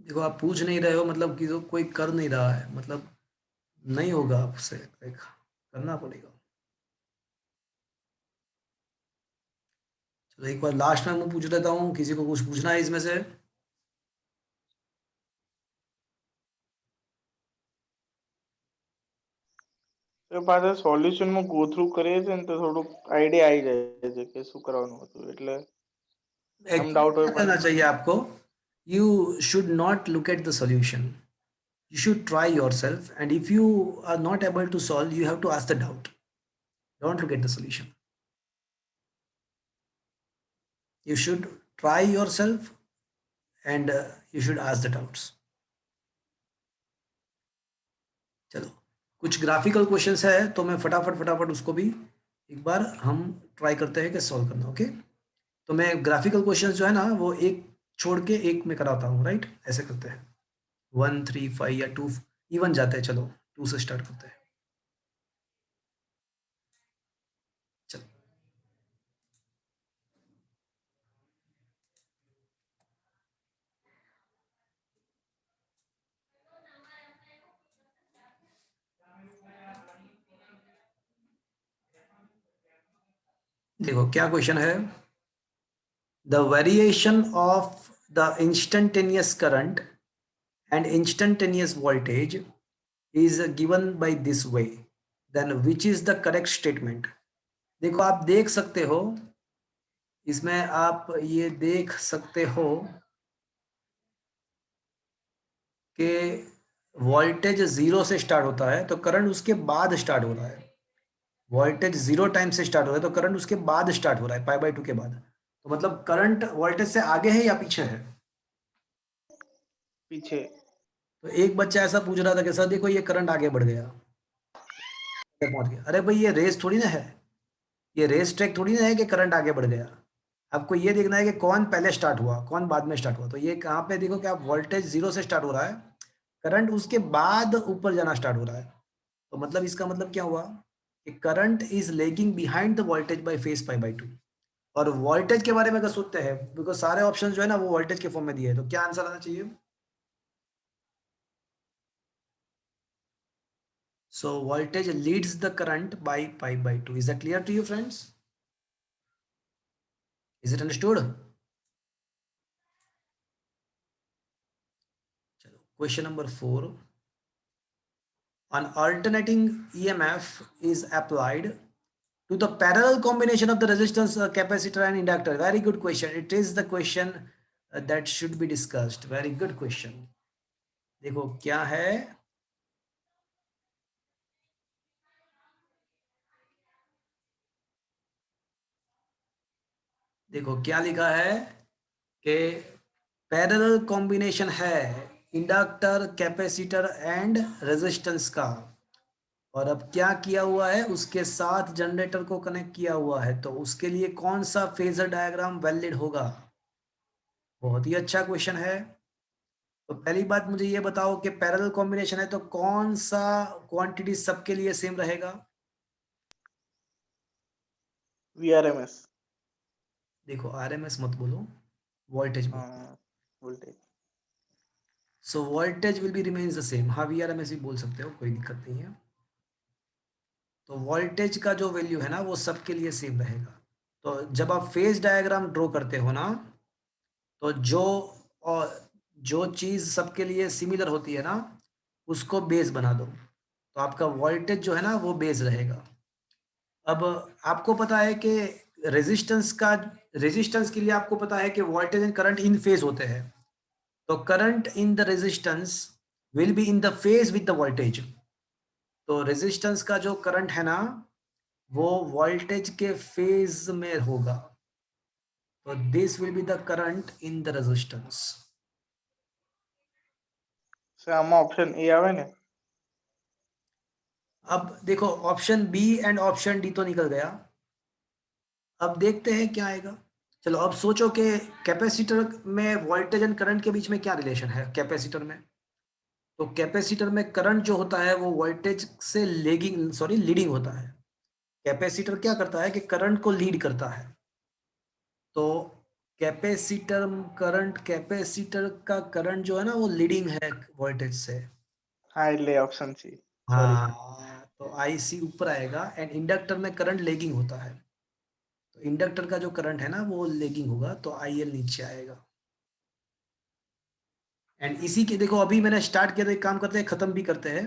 देखो, आप पूछ नहीं रहे हो मतलब कि जो कोई कर नहीं रहा है, मतलब नहीं होगा आपसे क्रैक, करना पड़ेगा। चलो, एक बार लास्ट में मैं पूछ लेता हूँ, किसी को कुछ पूछना है इसमें से? એ પાછા સોલ્યુશનમાં ગો થ્રુ કરીએ છીએ ને તો થોડુંક આઈડિયા આવી જાય છે કે શું કરવાનું હતું, એટલે આમ एक्चुअली ડાઉટ હોય क्या પણ करना चाहिए आपको? You should not look at the solution, you should try yourself, and if you are not able to solve, you have to ask the doubt. Don't look at the solution. You should try yourself, and you should ask the doubts. चलो, कुछ graphical questions है तो मैं फटाफट उसको भी एक बार हम ट्राई करते हैं कि सॉल्व करना। ओके, तो मैं ग्राफिकल क्वेश्चंस जो है ना वो एक छोड़ के एक में कराता हूँ, राइट? ऐसे करते हैं 1 3 5 या 2 इवन जाते हैं। चलो, 2 से स्टार्ट करते हैं। चलो, देखो क्या क्वेश्चन है। The variation of the instantaneous current and instantaneous voltage is given by this way. Then which is the correct statement? देखो, आप देख सकते हो इसमें, आप ये देख सकते हो कि वोल्टेज 0 से स्टार्ट होता है तो करंट उसके बाद स्टार्ट हो रहा है। वोल्टेज 0 टाइम से स्टार्ट हो रहा है तो करंट उसके बाद स्टार्ट हो रहा है, π/2 के बाद। तो मतलब करंट वोल्टेज से आगे है या पीछे है? પીછે। तो एक बच्चा ऐसा पूछ रहा था कि सर देखो ये करंट आगे बढ़ गया, पहुंच गया। अरे भाई, ये रेस थोड़ी ना है, ये रेस ट्रैक थोड़ी ना है कि करंट आगे बढ़ गया। आपको ये देखना है कि कौन पहले स्टार्ट हुआ, कौन बाद में स्टार्ट हुआ। तो ये कहाँ पे देखो कि आप वोल्टेज 0 से स्टार्ट हो रहा है, करंट उसके बाद ऊपर जाना स्टार्ट हो रहा है। तो मतलब इसका मतलब क्या हुआ कि current is lagging behind the voltage by phase π/2। और वोल्टेज के बारे में अगर सोचते हैं, बिकॉज सारे ऑप्शन जो है ना वो वोल्टेज के फॉर्म में दिए है, तो क्या आंसर आना चाहिए? So voltage leads the current by π/2. Is that clear to you, friends? Is it understood? चलो, question number 4. An alternating EMF is applied to the parallel combination of the resistance, capacitor and inductor. Very good question. It is the question that should be discussed. Very good question. देखो क्या है, देखो क्या लिखा है कि parallel combination है inductor, capacitor and resistance का, और अब क्या किया हुआ है, उसके साथ जनरेटर को कनेक्ट किया हुआ है, तो उसके लिए कौन सा फेजर डायग्राम वैलिड होगा? बहुत ही अच्छा क्वेश्चन है। तो पहली बात मुझे ये बताओ कि पैरेलल कॉम्बिनेशन है तो कौन सा क्वांटिटी सबके लिए सेम रहेगा? VRMS। देखो आरएमएस मत बोलो, वोल्टेज बोलो। हाँ, voltage. So voltage will B remains the same. हाँ वीआरएमएस भी बोल सकते हो, कोई दिक्कत नहीं है। तो वोल्टेज का जो वैल्यू है ना वो सबके लिए सेम रहेगा। तो जब आप फेज डायग्राम ड्रॉ करते हो ना, तो और जो चीज सबके लिए सिमिलर होती है ना, उसको बेस बना दो, तो आपका वोल्टेज जो है ना वो बेस रहेगा। अब आपको पता है कि रेजिस्टेंस के लिए आपको पता है कि voltage and current in phase होते हैं, तो current in the resistance will be in the phase with the voltage. तो रेजिस्टेंस का जो करंट है ना वो वोल्टेज के फेज में होगा, तो this will be the current in the resistance. Sir आमा ऑप्शन ए आवे ने। अब देखो option B and option D तो निकल गया, अब देखते हैं क्या आएगा। चलो अब सोचो कि कैपेसिटर में वोल्टेज एंड करंट के बीच में क्या रिलेशन है कैपेसिटर में। तो कैपेसिटर में करंट जो होता है वो वोल्टेज से लीडिंग होता है। कैपेसिटर क्या करता है कि करंट को लीड करता है। तो कैपेसिटर का करंट जो है ना वो लीडिंग है वोल्टेज से। हाँ, ले ऑप्शन सी। सॉरी। हाँ तो आईसी ऊपर आएगा एंड इंडक्टर में करंट लेगिंग होता है, तो इंडक्टर का जो करंट है ना वो लेगिंग होगा, तो आईएल नीचे आएगा। एंड इसी के देखो अभी मैंने स्टार्ट किया था, एक काम करते हैं खत्म भी करते हैं।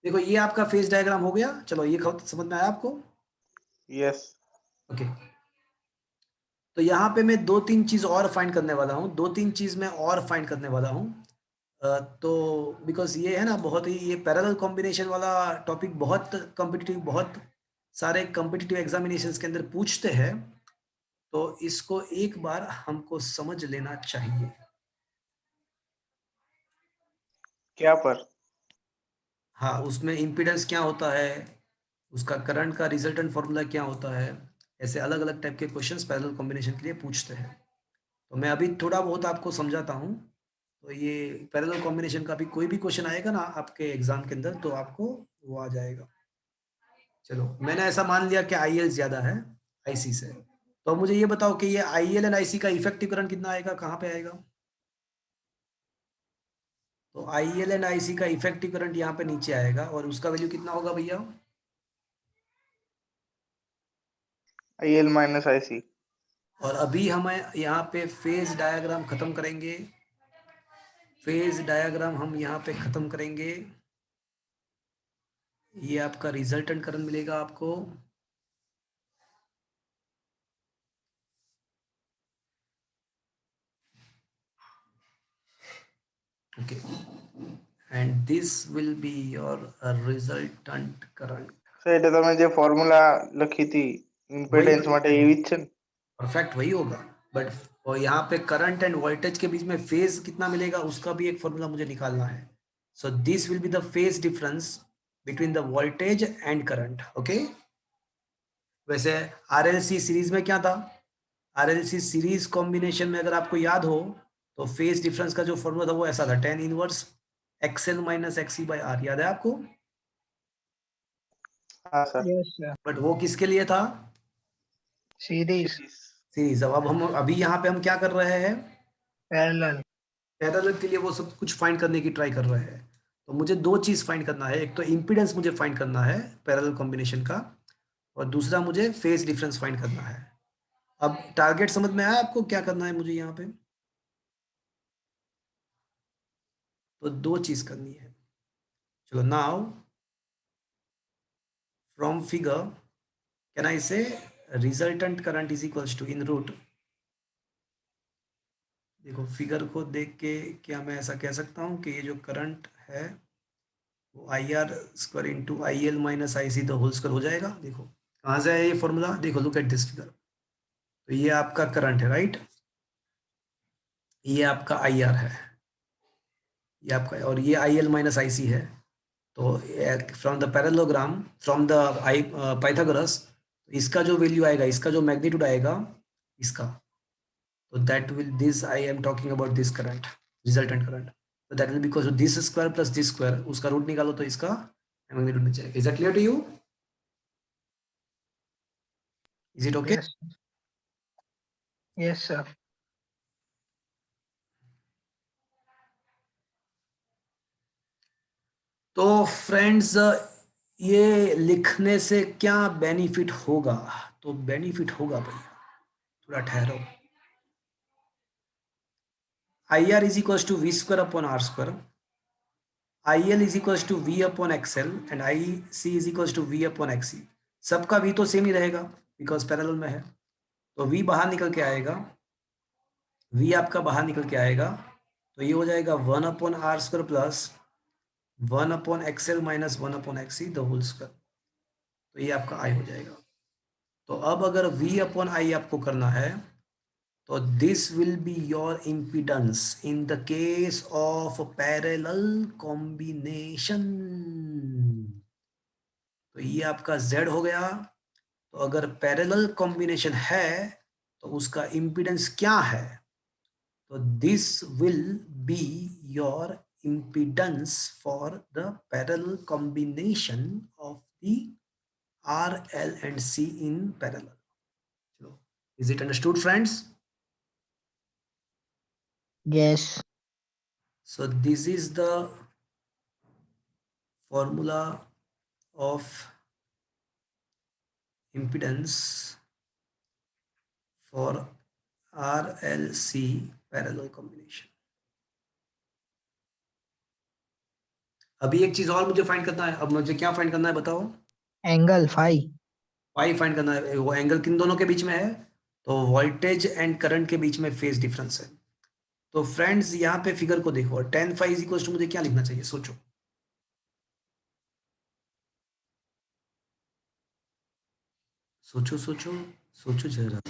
देखो ये आपका फेज डायग्राम हो गया, चलो ये समझ में आया आपको? यस। ओके। तो यहाँ पे मैं दो तीन चीज और फाइंड करने वाला हूँ, दो तीन चीज मैं और फाइंड करने वाला हूँ। तो बिकॉज ये है ना बहुत ही, ये पैरेलल कॉम्बिनेशन वाला टॉपिक बहुत कॉम्पिटिटिव, बहुत सारे कॉम्पिटिटिव एग्जामिनेशंस के अंदर पूछते हैं, तो इसको एक बार हमको समझ लेना चाहिए। क्या पर? हाँ उसमें इम्पीडेंस क्या होता है, उसका करंट का रिजल्टेंट फॉर्मूला क्या होता है, ऐसे अलग अलग टाइप के क्वेश्चंस पैरेलल कॉम्बिनेशन के लिए पूछते हैं। तो मैं अभी थोड़ा बहुत आपको समझाता हूँ। तो ये पैरेलल कॉम्बिनेशन का भी कोई भी क्वेश्चन आएगा ना आपके एग्जाम के अंदर तो आपको वो आ जाएगा। चलो मैंने ऐसा मान लिया कि आईएल ज्यादा है आईसी से, तो मुझे ये बताओ कि ये आईएल एंड आईसी का इफेक्टिव करंट कितना आएगा, कहाँ पे आएगा? तो आईएल एंड आईसी का इफेक्टिव करंट यहाँ पे नीचे आएगा, और उसका वैल्यू कितना होगा भैया? IL minus IC। और अभी हमें यहाँ पे फेज डायग्राम खत्म करेंगे, फेज डायग्राम हम यहाँ पे खत्म करेंगे। ये आपका रिजल्टेंट करंट मिलेगा आपको। Okay, and this will be your resultant current. Sir એટલે તમે જે ફોર્મ્યુલા લખી હતી वही ઇમ્પેડન્સ માટે એવી જ છે ને? परफेक्ट वही होगा, बट और यहाँ पे करंट एंड वोल्टेज के बीच में फेज कितना मिलेगा उसका भी एक फॉर्मूला मुझे निकालना है। So this will be the phase difference between the voltage and current. Okay, वैसे आरएलसी सीरीज में क्या था, आरएलसी सीरीज कॉम्बिनेशन में अगर आपको याद हो तो फेज डिफरेंस का जो फॉर्मूला था वो ऐसा था, tan inverse XL minus XC by R, याद है आपको? हाँ सर। Yes, sir. बट वो किसके लिए था? Series, series. अब हम अभी यहाँ पे हम क्या कर रहे हैं, parallel. पैरेलल के लिए वो सब कुछ फाइंड करने की ट्राई कर रहे हैं। तो मुझे दो चीज फाइंड करना है, एक तो इम्पीडेंस मुझे फाइंड करना है पैरेलल कॉम्बिनेशन का, और दूसरा मुझे फेज डिफरेंस फाइंड करना है। अब टारगेट समझ में आया आपको क्या करना है मुझे यहाँ पे? तो दो चीज करनी है। चलो now from figure can I say resultant current is equals to in root. देखो फिगर को देख के क्या मैं ऐसा कह सकता हूँ कि ये जो करंट है वो I R square into I L minus I C the whole square हो जाएगा। देखो कहाँ से आया ये फॉर्मूला, देखो लुक एट दिस फिगर। तो ये आपका करंट है, राइट, ये आपका IR है, ये आपका, और ये IL माइनस IC है। तो from the parallelogram, from the Pythagoras, इसका जो वैल्यू आएगा, इसका जो मैग्नीट्यूड आएगा इसका, तो that will, this I am talking about this current, resultant current, तो that will be equal to this square plus this square, उसका रूट निकालो तो इसका मैग्नीट्यूड मिल जाएगा। Is that clear to you? Is it okay? Yes. Yes, sir. तो friends, ये लिखने से क्या बेनिफिट होगा? तो बेनिफिट होगा भैया, थोड़ा ठहरो। IR is equal to V square upon R square, IL is equal to V upon XL and IC is equal to V upon XC। सबका V तो सेम ही रहेगा बिकॉज पैरेलल में है, तो V बाहर निकल के आएगा, V आपका बाहर निकल के आएगा, तो ये हो जाएगा 1 upon R square plus 1 upon XL minus 1 upon XC the whole square, तो ये आपका I हो जाएगा। तो अब अगर V अपॉन I आपको करना है, तो this will be your impedance in the case of parallel combination. तो ये आपका Z हो गया। तो अगर पैरेलल कॉम्बिनेशन है तो उसका इम्पीडेंस क्या है? तो this will be your impedance for the parallel combination of the R, L and C in parallel. So, is it understood, friends? Yes. So this is the formula of impedance for RLC parallel combination. अभी एक चीज और मुझे find करना है। अब मुझे क्या फाइंड करना है बताओ? Angle phi. पाई फाइंड करना है। वो एंगल किन दोनों के बीच में है? तो वोल्टेज एंड करंट के बीच में फेज डिफरेंस है। तो फ्रेंड्स यहाँ पे फिगर को देखो, tan phi is equal to, मुझे क्या लिखना चाहिए? सोचो सोचो सोचो सोचो जरा।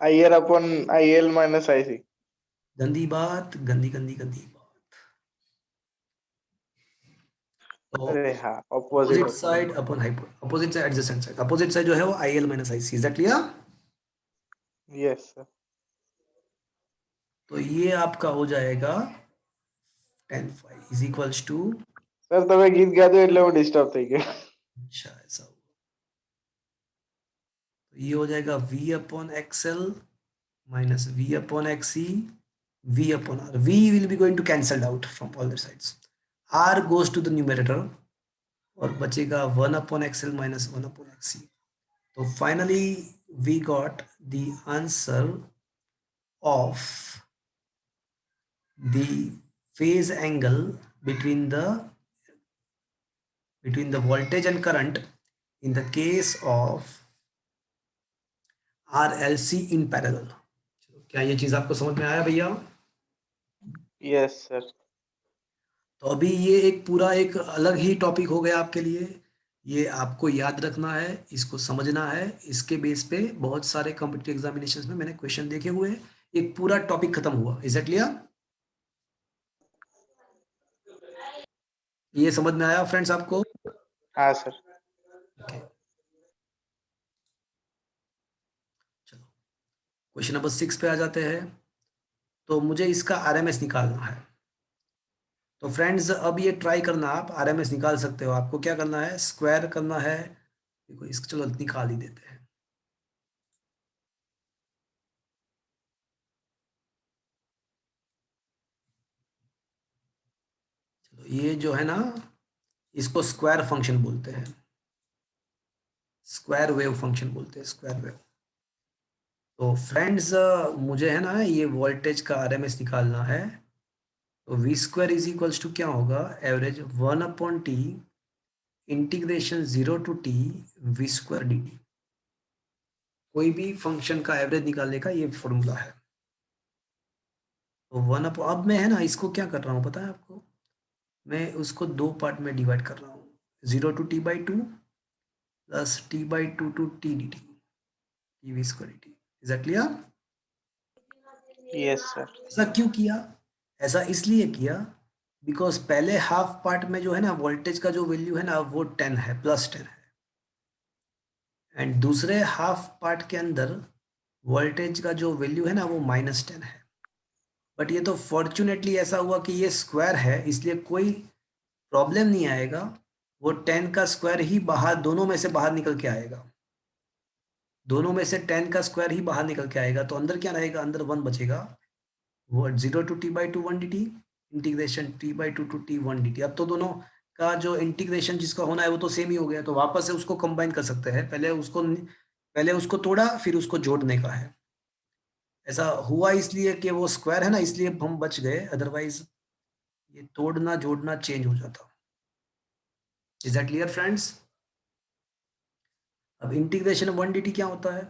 IR upon IL minus IC। गंदी बात, गंदी गंदी गंदी बात। तो अरे हाँ, opposite opposite side upon opposite side adjacent side, opposite side जो है वो IL minus IC, is that clear? Yes sir. तो ये आपका हो जाएगा tan phi is equals to, sir તમે ગીત ગાધું એટલે હું ડિસ્ટર્બ થઈ ગયો। अच्छा ऐसा हुआ, तो ये हो जाएगा V upon XL minus V upon XC V upon R. V will be going to cancelled out from all the sides. R goes to the numerator और बचेगा 1 upon XL minus 1 upon XC. So finally we got the answer of the phase angle between the voltage and current in the case of RLC in parallel. क्या ये चीज आपको समझ में आया भैया? Yes sir. तो अभी ये एक पूरा एक अलग ही टॉपिक हो गया आपके लिए। ये आपको याद रखना है, इसको समझना है। इसके बेस पे बहुत सारे कॉम्पिटिटिव एग्जामिनेशंस में मैंने क्वेश्चन देखे हुए हैं। एक पूरा टॉपिक खत्म हुआ। Is that clear? ये समझ में आया फ्रेंड्स आपको? हाँ सर। ओके, चलो क्वेश्चन नंबर 6 पे आ जाते हैं। तो मुझे इसका RMS निकालना है। तो फ्रेंड्स अब ये ट्राई करना, आप RMS निकाल सकते हो। आपको क्या करना है? स्क्वायर करना है। देखो इसको चलो निकाल ही देते हैं। चलो ये जो है ना, इसको स्क्वायर फंक्शन बोलते हैं, स्क्वायर वेव फंक्शन बोलते हैं, स्क्वायर वेव। तो फ्रेंड्स मुझे है ना ये वोल्टेज का RMS निकालना है। तो V square is equals to क्या होगा? Average 1 upon T integration 0 to T V square dt। कोई भी फंक्शन का एवरेज निकालने का ये फॉर्मूला है। तो 1 अपॉन, अब मैं है ना इसको क्या कर रहा हूँ पता है आपको? मैं उसको दो पार्ट में डिवाइड कर रहा हूँ, 0 टू t/2 प्लस t/2 to t dt। T square T. Is that clear? Yes sir. ऐसा क्यों किया? ऐसा इसलिए किया बिकॉज पहले हाफ पार्ट में जो है ना वोल्टेज का जो वैल्यू है ना वो 10 है, +10 है, एंड दूसरे हाफ पार्ट के अंदर वोल्टेज का जो वैल्यू है ना वो -10 है। बट ये तो फॉर्चुनेटली ऐसा हुआ कि ये स्क्वायर है, इसलिए कोई प्रॉब्लम नहीं आएगा। वो 10 का स्क्वायर ही बाहर, दोनों में से बाहर निकल के आएगा। दोनों में से 10 का स्क्वायर ही बाहर निकल के आएगा, तो अंदर क्या रहेगा? अंदर 1 बचेगा। वो 0 to t/2 1 dt, integration t/2 to t 1 dt। अब तो दोनों का जो इंटीग्रेशन जिसका होना है वो तो सेम ही हो गया, तो वापस से उसको कंबाइन कर सकते हैं। पहले उसको तोड़ा, फिर उसको जोड़ने का है। ऐसा हुआ इसलिए कि वो स्क्वायर है ना, इसलिए हम बच गए, अदरवाइज ये तोड़ना जोड़ना चेंज हो जाता। Is that clear friends? अब इंटीग्रेशन 1 dt क्या होता है?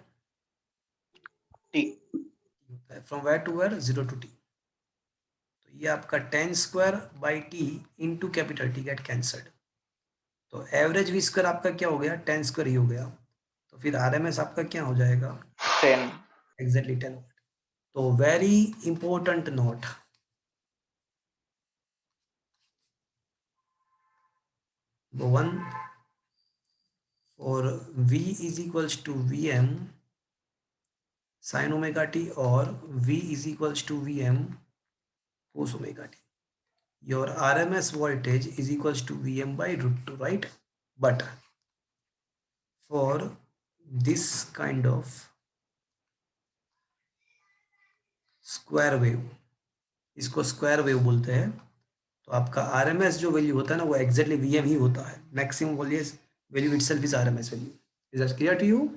टी। होता है from where to where, 0 to t। तो ये आपका 10 square by T into capital T get cancelled. तो एवरेज वी स्क्वायर आपका क्या हो गया? 10 स्क्वायर ही हो गया। तो फिर आरएमएस आपका क्या हो जाएगा? 10। Exactly 10 volt. तो वेरी इंपॉर्टेंट नोट, वन, और V is equals to VM sine omega T, और V is equals to VM cos omega t. Your RMS voltage is equals to VM by √2, right? But for this kind of square wave, इसको square wave बोलते हैं, तो आपका RMS जो value होता है ना वो एग्जैक्टली वीएम ही होता है। Maximum value itself is RMS value. Is that clear to you?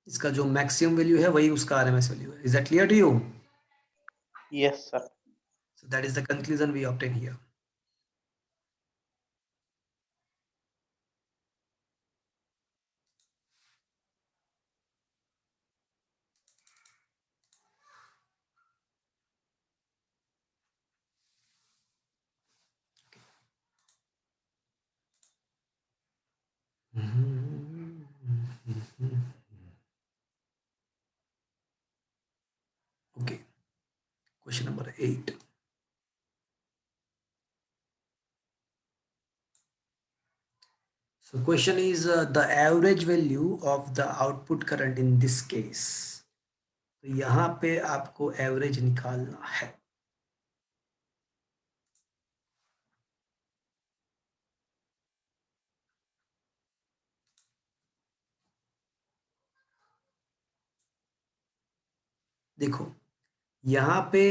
इसका जो मैक्सिमम वैल्यू है वही उसका आरएमएस वैल्यू है। Is that clear to you? Yes sir. So that is the conclusion we obtain here. Okay, question number 8. So question is the average value of the output current in this case. तो यहाँ पे आपको average निकालना है। देखो यहाँ पे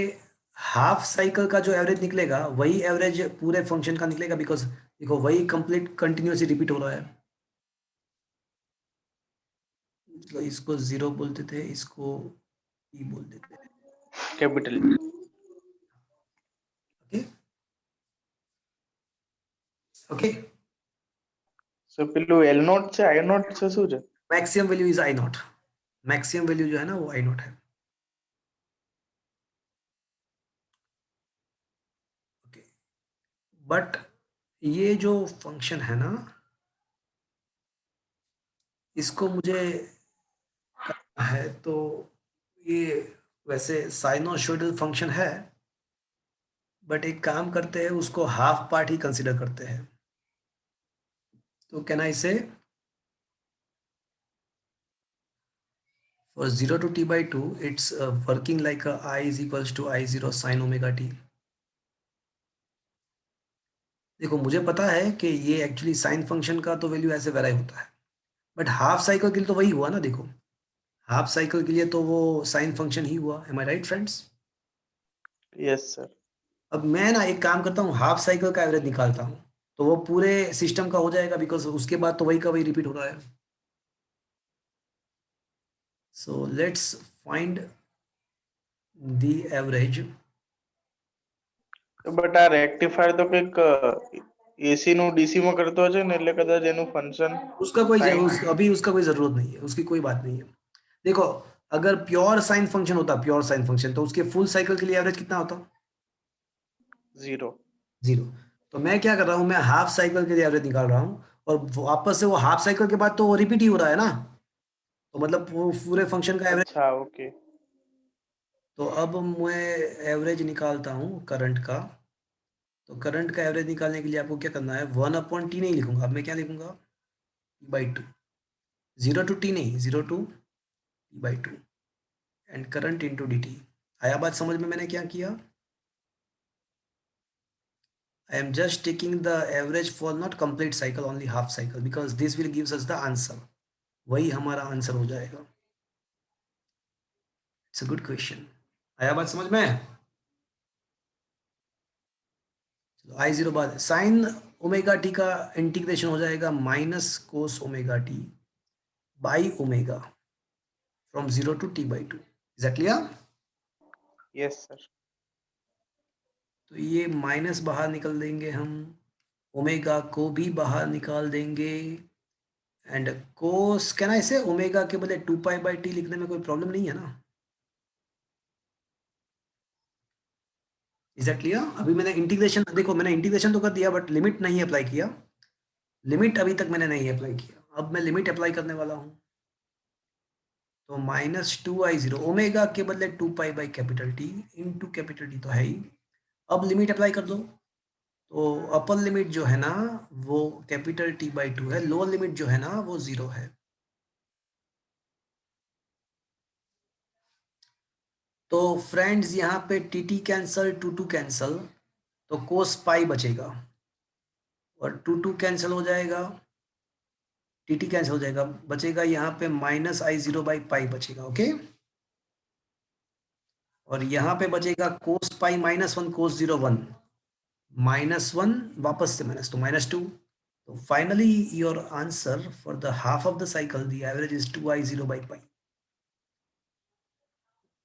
half cycle का जो एवरेज निकलेगा वही एवरेज पूरे फंक्शन का निकलेगा, बिकॉज देखो वही कंप्लीट कंटिन्यूसली रिपीट हो रहा है। तो इसको 0 बोलते थे, इसको ई बोल देते हैं। कैपिटल। Okay okay. सो પેલું L નોટ છે I નોટ છે શું છે? Maximum value is I not. Maximum value जो है ना वो आई नॉट है। ओके, बट ये जो फंक्शन है ना इसको मुझे करना है, तो ये वैसे साइनोसॉइडल फंक्शन है, बट एक काम करते हैं उसको हाफ पार्ट ही कंसीडर करते हैं। तो कैन आई से for 0 to t/2 it's working like a I is equals to I0 sin omega t। देखो मुझे पता है कि ये एक्चुअली साइन फंक्शन का तो वैल्यू ऐसे वेराई होता है, बट हाफ साइकिल के लिए तो वही हुआ ना। देखो हाफ साइकिल के लिए तो वो साइन फंक्शन ही हुआ। एम आई राइट फ्रेंड्स? Yes sir. अब मैं ना एक काम करता हूँ, हाफ साइकिल का एवरेज निकालता हूँ, तो वो पूरे सिस्टम का हो जाएगा, बिकॉज उसके बाद तो वही का वही रिपीट हो रहा है। So let's find the average. But આ રેક્ટિફાયર તો કંઈક એસી નું ડીસી માં કરતો છે ને એટલે કદાચ એનું ફંક્શન उसका कोई अभी उसका कोई जरूरत नहीं है, उसकी कोई बात नहीं है। देखो अगर प्योर साइन फंक्शन होता, प्योर साइन फंक्शन, तो उसके फुल साइकिल के लिए एवरेज कितना होता? 0। 0। तो मैं क्या कर रहा हूँ, मैं हाफ साइकिल के लिए एवरेज निकाल रहा हूँ, और वापस से वो हाफ साइकिल के बाद तो वो रिपीट ही हो रहा है ना, तो मतलब वो पूरे फंक्शन का एवरेज। अच्छा ओके। तो अब मैं एवरेज निकालता हूँ करंट का। तो करंट का एवरेज निकालने के लिए आपको क्या करना है, 1/t नहीं लिखूंगा, अब मैं क्या लिखूंगा, T/2। 0 to t नहीं, 0 to t/2 and current into dt। आया बात समझ में मैंने क्या किया? I am just taking the average for not complete cycle, only half cycle, because this will gives us the answer। वही हमारा आंसर हो जाएगा। It's a good question. आया बात समझ में? आई जीरो बाद साइन ओमेगा टी का इंटीग्रेशन हो जाएगा minus cos omega T by omega from 0 to t/2। Is that clear? Yes sir. तो ये माइनस बाहर निकल देंगे हम, ओमेगा को भी बाहर निकाल देंगे, एंड कोस कैन आई से ओमेगा के बदले 2π/t लिखने में कोई प्रॉब्लम नहीं है ना? Is that clear? अभी मैंने इंटीग्रेशन, देखो मैंने इंटीग्रेशन तो कर दिया बट लिमिट नहीं अप्लाई किया। लिमिट अभी तक मैंने नहीं अप्लाई किया, अब मैं लिमिट अप्लाई करने वाला हूँ। तो -2i0 ओमेगा के बदले 2π/T इंटू कैपिटल टी तो है ही। अब लिमिट अप्लाई कर दो, तो अपर लिमिट जो है ना वो कैपिटल T/2 है, लोअर लिमिट जो है ना वो 0 है। तो फ्रेंड्स यहाँ पे टी कैंसल, 2 कैंसल, तो कोस पाई बचेगा और 2 कैंसिल हो जाएगा, टी कैंसिल हो जाएगा, बचेगा यहाँ पे -i0/पाई बचेगा। ओके, और यहाँ पे बचेगा कोस पाई -1 कोस 0 1, -1 वापस से माइनस तो -2। तो finally your answer for the half of the cycle the average is 2i0/पाई।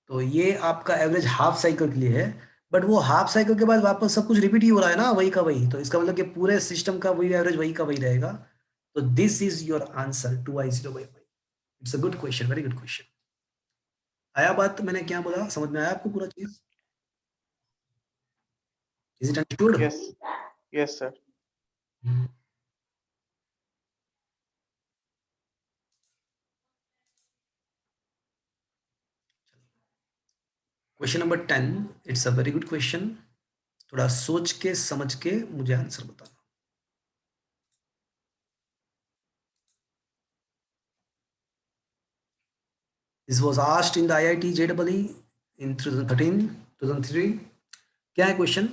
तो ये आपका एवरेज हाफ साइकिल के लिए है, बट वो हाफ साइकिल के बाद वापस सब कुछ रिपीट ही हो रहा है ना, वही का वही, तो इसका मतलब कि पूरे सिस्टम का वही एवरेज वही का वही रहेगा। तो दिस इज योर आंसर 2i0/पाई। It's a good question, very good question. आया बात मैंने क्या बोला, समझ में आया आपको पूरा चीज? Is it understood? Yes yes sir. Question number 10, it's a very good question. थोड़ा सोच के समझ के मुझे आंसर बताना। This was asked in the IIT JEE in 2013 2003। क्या है question?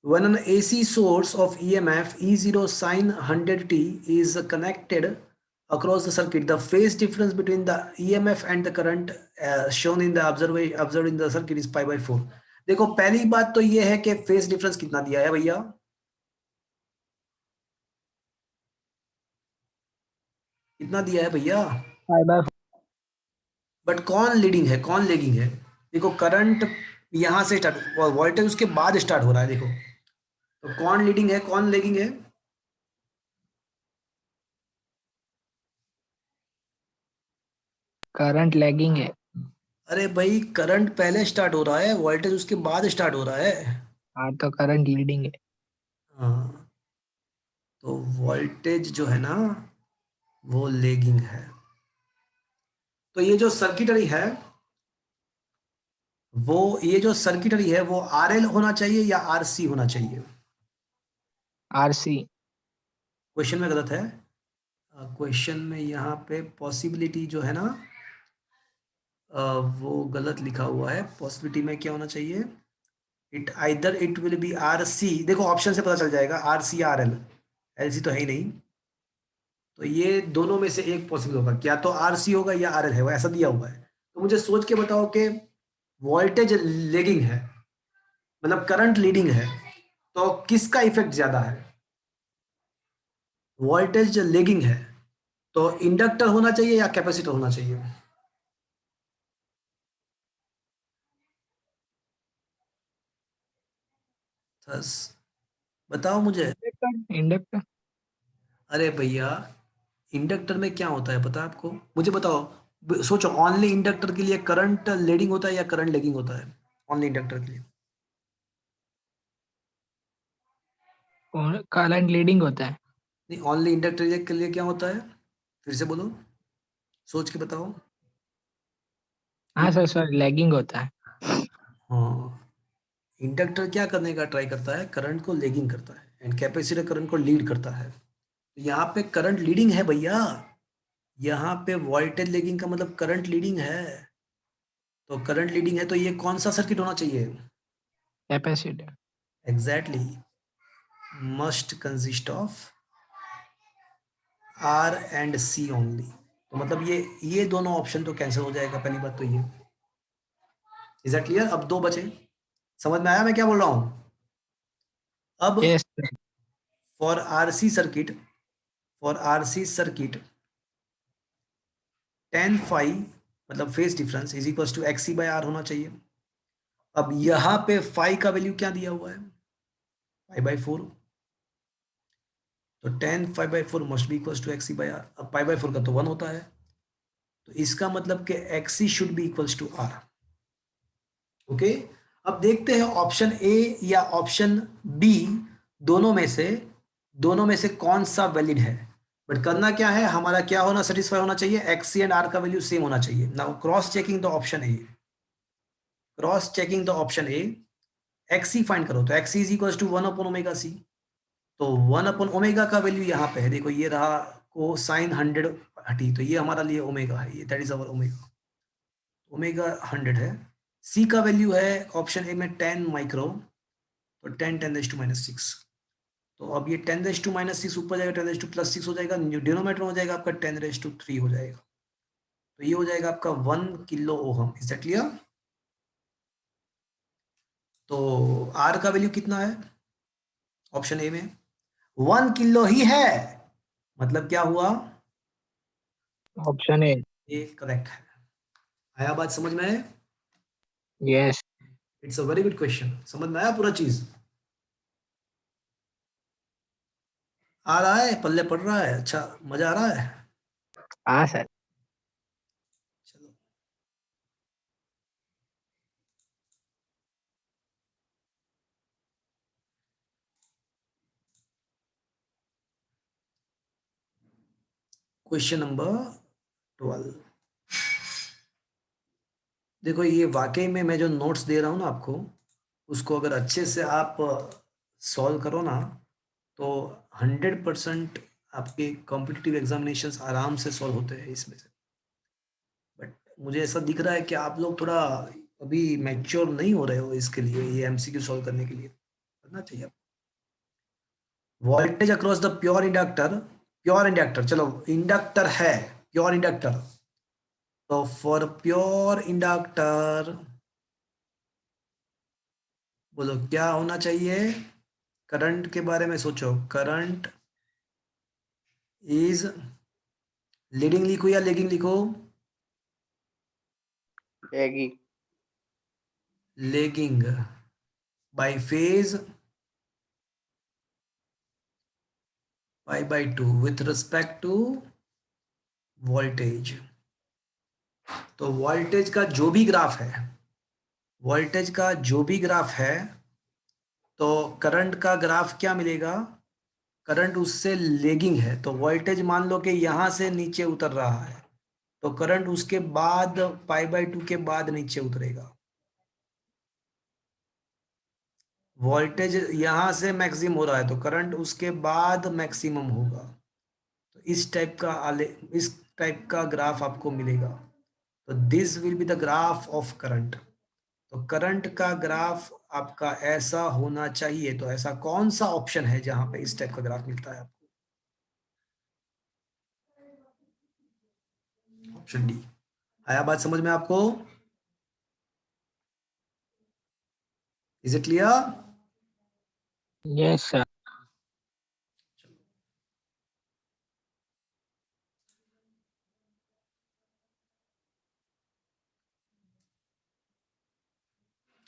When an AC source of EMF E0 sin 100t is connected across the circuit, the phase difference between the EMF and the current shown in the observed in the circuit is π/4। देखो पहली बात तो ये है कि phase difference कितना दिया है भैया, कितना दिया है भैया? π/4। बट कौन लीडिंग है कौन लेगिंग है? देखो करंट यहाँ से स्टार्ट, वोल्टेज उसके बाद स्टार्ट हो रहा है, देखो तो कौन लीडिंग है कौन लेगिंग है? करंट लैगिंग है। अरे भाई करंट पहले स्टार्ट हो रहा है, वोल्टेज उसके बाद स्टार्ट हो रहा है। हाँ तो करंट लीडिंग है। हाँ, तो वोल्टेज जो है ना वो लेगिंग है। तो ये जो सर्किटरी है वो, ये जो सर्किटरी है वो RL होना चाहिए या RC होना चाहिए? RC। क्वेश्चन में गलत है। क्वेश्चन में यहाँ पे पॉसिबिलिटी जो है ना वो गलत लिखा हुआ है। पॉसिबिलिटी में क्या होना चाहिए, इट विल बी RC। देखो ऑप्शन से पता चल जाएगा, RC या RL, LC तो है ही नहीं। तो ये दोनों में से एक पॉसिबल होगा, क्या तो RC होगा या RL है, वो ऐसा दिया हुआ है। तो मुझे सोच के बताओ कि वोल्टेज लेगिंग है मतलब करंट लीडिंग है, तो किसका इफेक्ट ज्यादा है? वोल्टेज लेगिंग है तो इंडक्टर होना चाहिए या कैपेसिटर होना चाहिए? बस बताओ मुझे। Inductor inductor. अरे भैया इंडक्टर में क्या होता है पता है आपको? मुझे बताओ, सोचो ओनली इंडक्टर के लिए करंट लीडिंग होता है या करंट लेगिंग होता है? ओनली इंडक्टर के लिए करंट लीडिंग होता है। नहीं, ओनली इंडक्टर के लिए क्या होता है, फिर से बोलो, सोच के बताओ। हाँ सर सर लैगिंग होता है। हाँ, इंडक्टर क्या करने का ट्राई करता है, करंट को लेगिंग करता है, एंड कैपेसिटर करंट को लीड करता है। तो यहाँ पे करंट लीडिंग है भैया, यहाँ पे वोल्टेज लेगिंग का मतलब करंट लीडिंग है। तो करंट लीडिंग है तो ये कौन सा सर्किट होना चाहिए? Capacitor. Exactly, must consist of R and C only. तो मतलब ये दोनों ऑप्शन तो कैंसिल हो जाएगा, पहली बात तो ये। Is that clear? अब दो बचे, समझ में आया मैं क्या बोल रहा हूँ? अब yes. For RC circuit, for RC circuit tan phi मतलब phase difference is equal to XC by R होना चाहिए। अब यहाँ पे फाई का वैल्यू क्या दिया हुआ है, पाई बाय 4। तो tan phi by 4 must be equal to XC by R. अब पाई बाय 4 का तो 1 होता है, तो इसका मतलब कि XC should be equal to R. Okay, अब देखते हैं ऑप्शन ए या ऑप्शन बी, दोनों में से कौन सा वैलिड है। बट करना क्या है, हमारा क्या होना सेटिस्फाई होना चाहिए, एक्सी एंड आर का वैल्यू सेम होना चाहिए। Now cross checking the option A, cross checking the option A, XC find करो तो एक्सी इज इक्वल टू 1/ओमेगा सी। तो 1/ओमेगा का वैल्यू यहाँ पे है, देखो ये रहा, को साइन 100 हटी, तो ये हमारा लिए ओमेगा है, ये that is our omega, omega 100 है। सी का वैल्यू है ऑप्शन ए में 10 माइक्रो, तो 10 × 10⁻⁶। तो अब ये 10⁻⁻⁶ ऊपर जाएगा, 10⁻+6 हो जाएगा, डिनोमीटर हो जाएगा आपका 10⁻³ हो जाएगा। तो ये हो जाएगा आपका 1 kilo ohm. Is that clear? तो आर का वैल्यू कितना है ऑप्शन ए में, 1 किलो ही है, मतलब क्या हुआ, ऑप्शन ए। ये करेक्ट है। आया बात समझ में? Yes. It's a very good question, समझ में आया पूरा चीज? आ रहा है, पल्ले पड़ रहा है, अच्छा मजा आ रहा है। हाँ सर। चलो, क्वेश्चन नंबर 12। देखो ये वाकई में मैं जो नोट्स दे रहा हूँ ना आपको, उसको अगर अच्छे से आप सॉल्व करो ना, तो 100% आपके कॉम्पिटिटिव एग्जामिनेशंस आराम से सॉल्व होते हैं इसमें से। बट मुझे ऐसा दिख रहा है कि आप लोग थोड़ा अभी मैच्योर नहीं हो रहे हो इसके लिए, ये एमसीक्यू सॉल्व करने के लिए करना चाहिए आपको। Voltage across the pure inductor, चलो इंडक्टर है, प्योर इंडक्टर, तो फॉर प्योर इंडक्टर बोलो क्या होना चाहिए, करंट के बारे में सोचो, करंट इज लीडिंग लिखो या लेगिंग लिखो, एगी। Lagging by phase π/2 with respect to voltage. तो वोल्टेज का जो भी ग्राफ है, वोल्टेज का जो भी ग्राफ है, तो करंट का ग्राफ क्या मिलेगा, करंट उससे लेगिंग है। तो वोल्टेज मान लो कि यहाँ से नीचे उतर रहा है, तो करंट उसके बाद π/2 के बाद नीचे उतरेगा। वोल्टेज यहाँ से मैक्सिमम हो रहा है, तो करंट उसके बाद मैक्सिमम होगा। तो इस टाइप का ग्राफ आपको मिलेगा। तो this will be the graph of current. तो करंट का ग्राफ आपका ऐसा होना चाहिए। तो ऐसा कौन सा ऑप्शन है जहां पे इस टाइप का ग्राफ मिलता है आपको? Option D. आया बात समझ में आपको? Is it clear? Yes sir.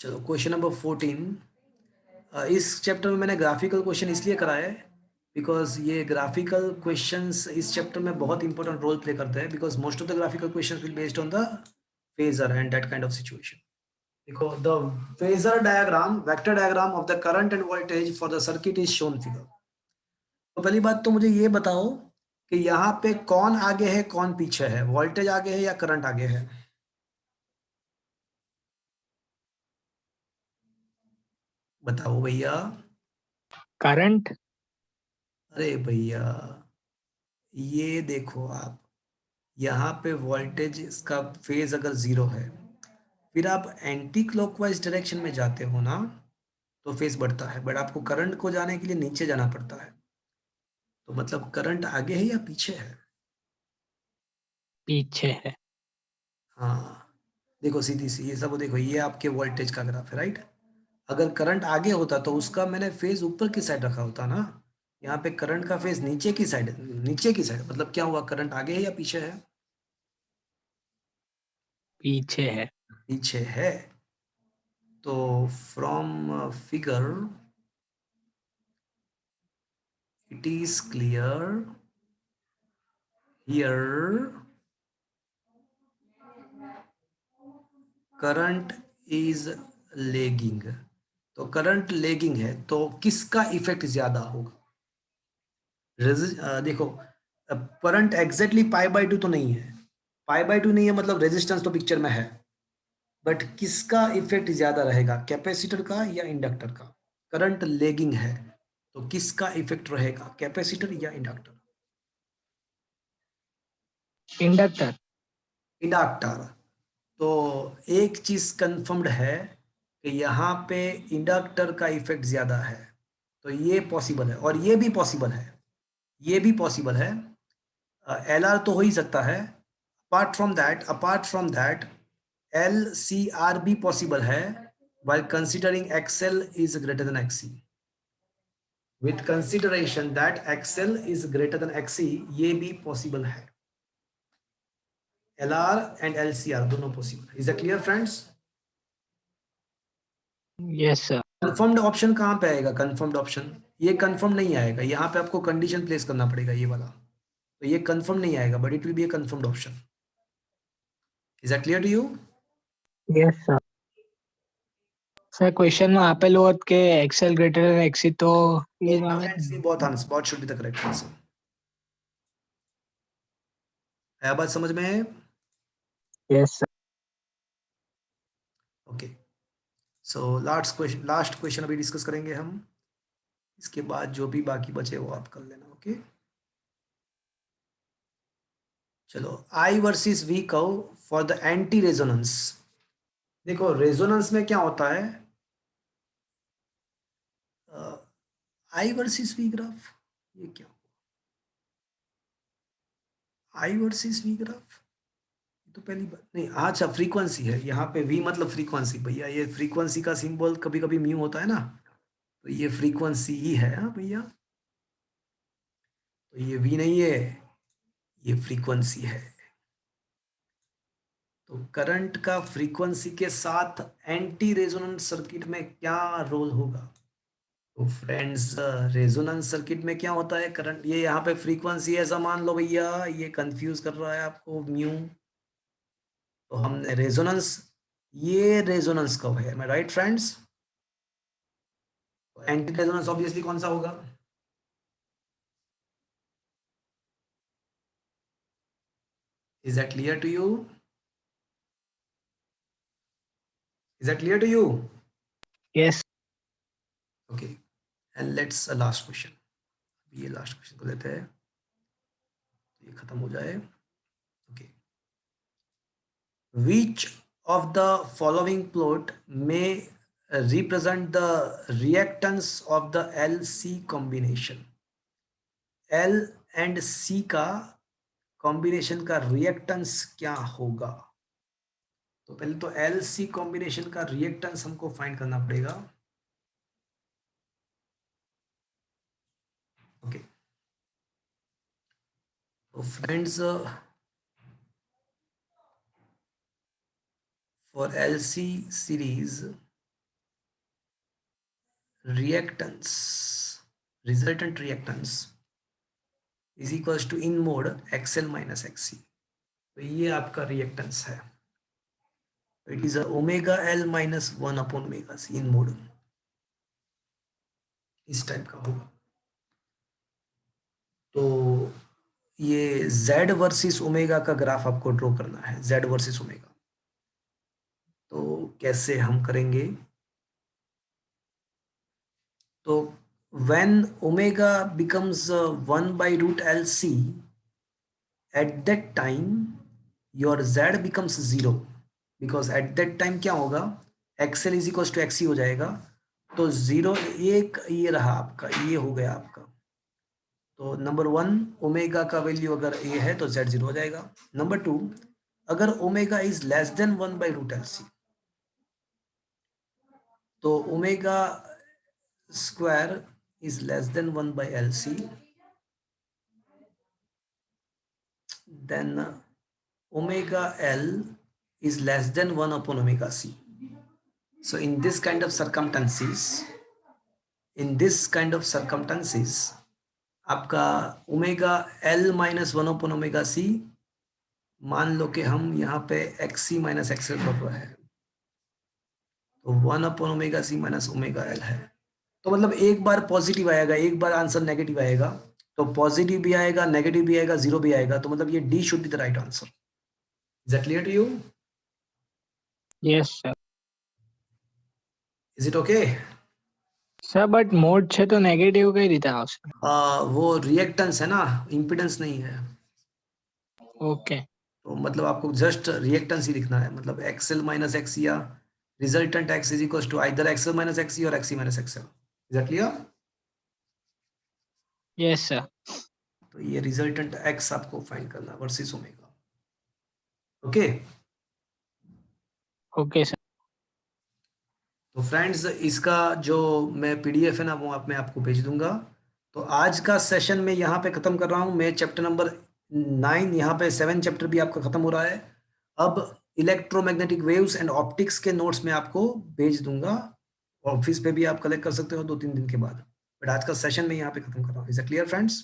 चलो क्वेश्चन नंबर 14। इस चैप्टर में मैंने ग्राफिकल क्वेश्चन इसलिए कराया है बिकॉज ये ग्राफिकल क्वेश्चंस इस चैप्टर में बहुत इंपॉर्टेंट रोल प्ले करते हैं, because most of the graphical questions will based on the phasor and that kind of situation. देखो the phasor diagram, vector diagram of the current and voltage for the circuit is shown figure. तो पहली बात तो मुझे ये बताओ कि यहाँ पे कौन आगे है कौन पीछे है, वोल्टेज आगे है या करंट आगे है? बताओ भैया। करंट। अरे भैया, ये देखो आप, यहाँ पे वोल्टेज इसका फेज अगर 0 है, फिर आप एंटी क्लॉकवाइज डायरेक्शन में जाते हो ना, तो फेज बढ़ता है, बट आपको करंट को जाने के लिए नीचे जाना पड़ता है। तो मतलब करंट आगे है या पीछे है? पीछे है। हाँ, देखो सीधी सी ये सब देखो, ये आपके वोल्टेज का ग्राफ है, राइट? अगर करंट आगे होता तो उसका मैंने फेज ऊपर की साइड रखा होता ना। यहाँ पे करंट का फेज नीचे की साइड, नीचे की साइड, मतलब क्या हुआ, करंट आगे है या पीछे है? पीछे है। पीछे है। तो from figure it is clear here current is lagging। तो करंट लेगिंग है तो किसका इफेक्ट ज्यादा होगा? देखो, करंट एग्जैक्टली पाई/2 तो नहीं है, पाई/2 नहीं है मतलब रेजिस्टेंस तो पिक्चर में है, बट किसका इफेक्ट ज्यादा रहेगा, कैपेसिटर का या इंडक्टर का? करंट लेगिंग है तो किसका इफेक्ट रहेगा, कैपेसिटर या इंडक्टर? इंडक्टर। इंडक्टर। तो एक चीज कंफर्म्ड है कि यहाँ पे इंडक्टर का इफेक्ट ज्यादा है, तो ये पॉसिबल है और ये भी पॉसिबल है, ये भी पॉसिबल है। एल आर तो हो ही सकता है, apart from that L C R भी पॉसिबल है, while considering XL is greater than XC, with consideration that XL is greater than XC, ये भी पॉसिबल है। LR एंड LCR दोनों पॉसिबल है। Is that clear friends? Yes sir. Confirmed option कहाँ पे आएगा, कंफर्म्ड ऑप्शन? ये कंफर्म नहीं आएगा, यहाँ पे आपको कंडीशन प्लेस करना पड़ेगा ये वाला, तो ये कंफर्म नहीं आएगा, but it will be a confirmed option. Is that clear to you? Yes sir. Sir question में आपल होत के एक्सेल ग्रेटर देन एक्सी, तो ये जवाब है। See both answer, both should be the correct answer. है बात समझ में? Yes sir. Okay, so last question अभी डिस्कस करेंगे हम, इसके बाद जो भी बाकी बचे वो आप कर लेना। ओके, चलो, I versus V curve for the anti resonance. देखो रेजोनेंस में क्या होता है, आई वर्सेस वी ग्राफ, ये क्या, आई वर्सेस वी ग्राफ, तो पहली बात नहीं, अच्छा फ्रीक्वेंसी है यहाँ पे, वी मतलब फ्रीक्वेंसी भैया, ये फ्रीक्वेंसी का सिंबल कभी कभी म्यू होता है ना, तो ये फ्रीक्वेंसी ही है, हाँ भैया, तो ये वी नहीं है, ये फ्रीक्वेंसी है। तो करंट का फ्रीक्वेंसी के साथ एंटी रेजोनेंस सर्किट में क्या रोल होगा? तो फ्रेंड्स, रेजोनेंस सर्किट में क्या होता है, करंट, ये यहाँ पे फ्रीक्वेंसी ऐसा मान लो भैया, ये कंफ्यूज कर रहा है आपको म्यू, तो हमने रेजोनेंस, ये रेजोनेंस कब है, मैं right friends? Anti resonance obviously कौन सा होगा? Is that clear to you? Is that clear to you? Yes. Okay, and let's last question, ये लास्ट क्वेश्चन को लेते हैं, ये खत्म हो जाए। Okay, which of the following plot may represent the reactance of the LC combination? L and C का combination का रिएक्टेंस क्या होगा? तो पहले तो LC कॉम्बिनेशन का रिएक्टेंस हमको फाइंड करना पड़ेगा। ओके, तो friends, for LC series reactance, resultant reactance is equals to in mode XL minus XC, तो ये आपका रिएक्टेंस है, it is omega L minus 1/ओमेगा सी इन मोड, इस टाइप का होगा। z वर्सेस ओमेगा का ग्राफ आपको ड्रॉ करना है, z वर्सेस ओमेगा। तो कैसे हम करेंगे? तो when omega becomes 1 by root LC, at that time your z becomes 0, because at that time क्या होगा, xl is equals to xc हो जाएगा। तो 0 ये रहा आपका, ये हो गया आपका। तो नंबर 1 ओमेगा का वैल्यू अगर ये है तो z 0 हो जाएगा। नंबर 2, अगर omega is less than 1 by root LC, तो omega square is less than 1 by LC, then omega L is less than 1 upon omega C. So in this kind of circumstances, आपका omega L minus 1 upon omega C, मान लो कि हम यहाँ पे XC minus XL पढ़ रहे हैं, तो 1 upon omega C minus omega L है। तो मतलब एक बार पॉजिटिव आएगा, एक बार आंसर नेगेटिव आएगा, तो पॉजिटिव भी आएगा, नेगेटिव भी आएगा, जीरो भी आएगा, तो मतलब ये D should be the right answer. Is that clear to you? Yes sir. Is it okay? Sir but mod છે તો નેગેટિવ કઈ રીતે આવશે? वो रिएक्टेंस है ना, इम्पीडेंस नहीं है। ओके, तो मतलब आपको जस्ट रिएक्टेंस ही लिखना है, मतलब एक्सएल माइनस एक्सी या resultant X is equal to either XL minus XC और XC minus XL. Is that clear? Yes sir. तो ये रिजल्टेंट एक्स आपको फाइंड करना versus omega. Okay okay sir. तो फ्रेंड्स, इसका जो मैं पीडीएफ है ना वो मैं आपको भेज दूंगा। तो आज का सेशन मैं यहाँ पे ख़त्म कर रहा हूँ। मैं चैप्टर नंबर 9, यहाँ पे 7 चैप्टर भी आपका ख़त्म हो रहा है। अब इलेक्ट्रोमैग्नेटिक वेव्स एंड ऑप्टिक्स के नोट्स में आपको भेज दूंगा, ऑफिस पे भी आप कलेक्ट कर सकते हो 2-3 दिन के बाद। बट आज का सेशन मैं यहाँ पे ख़त्म कर रहा हूँ। Is it clear friends?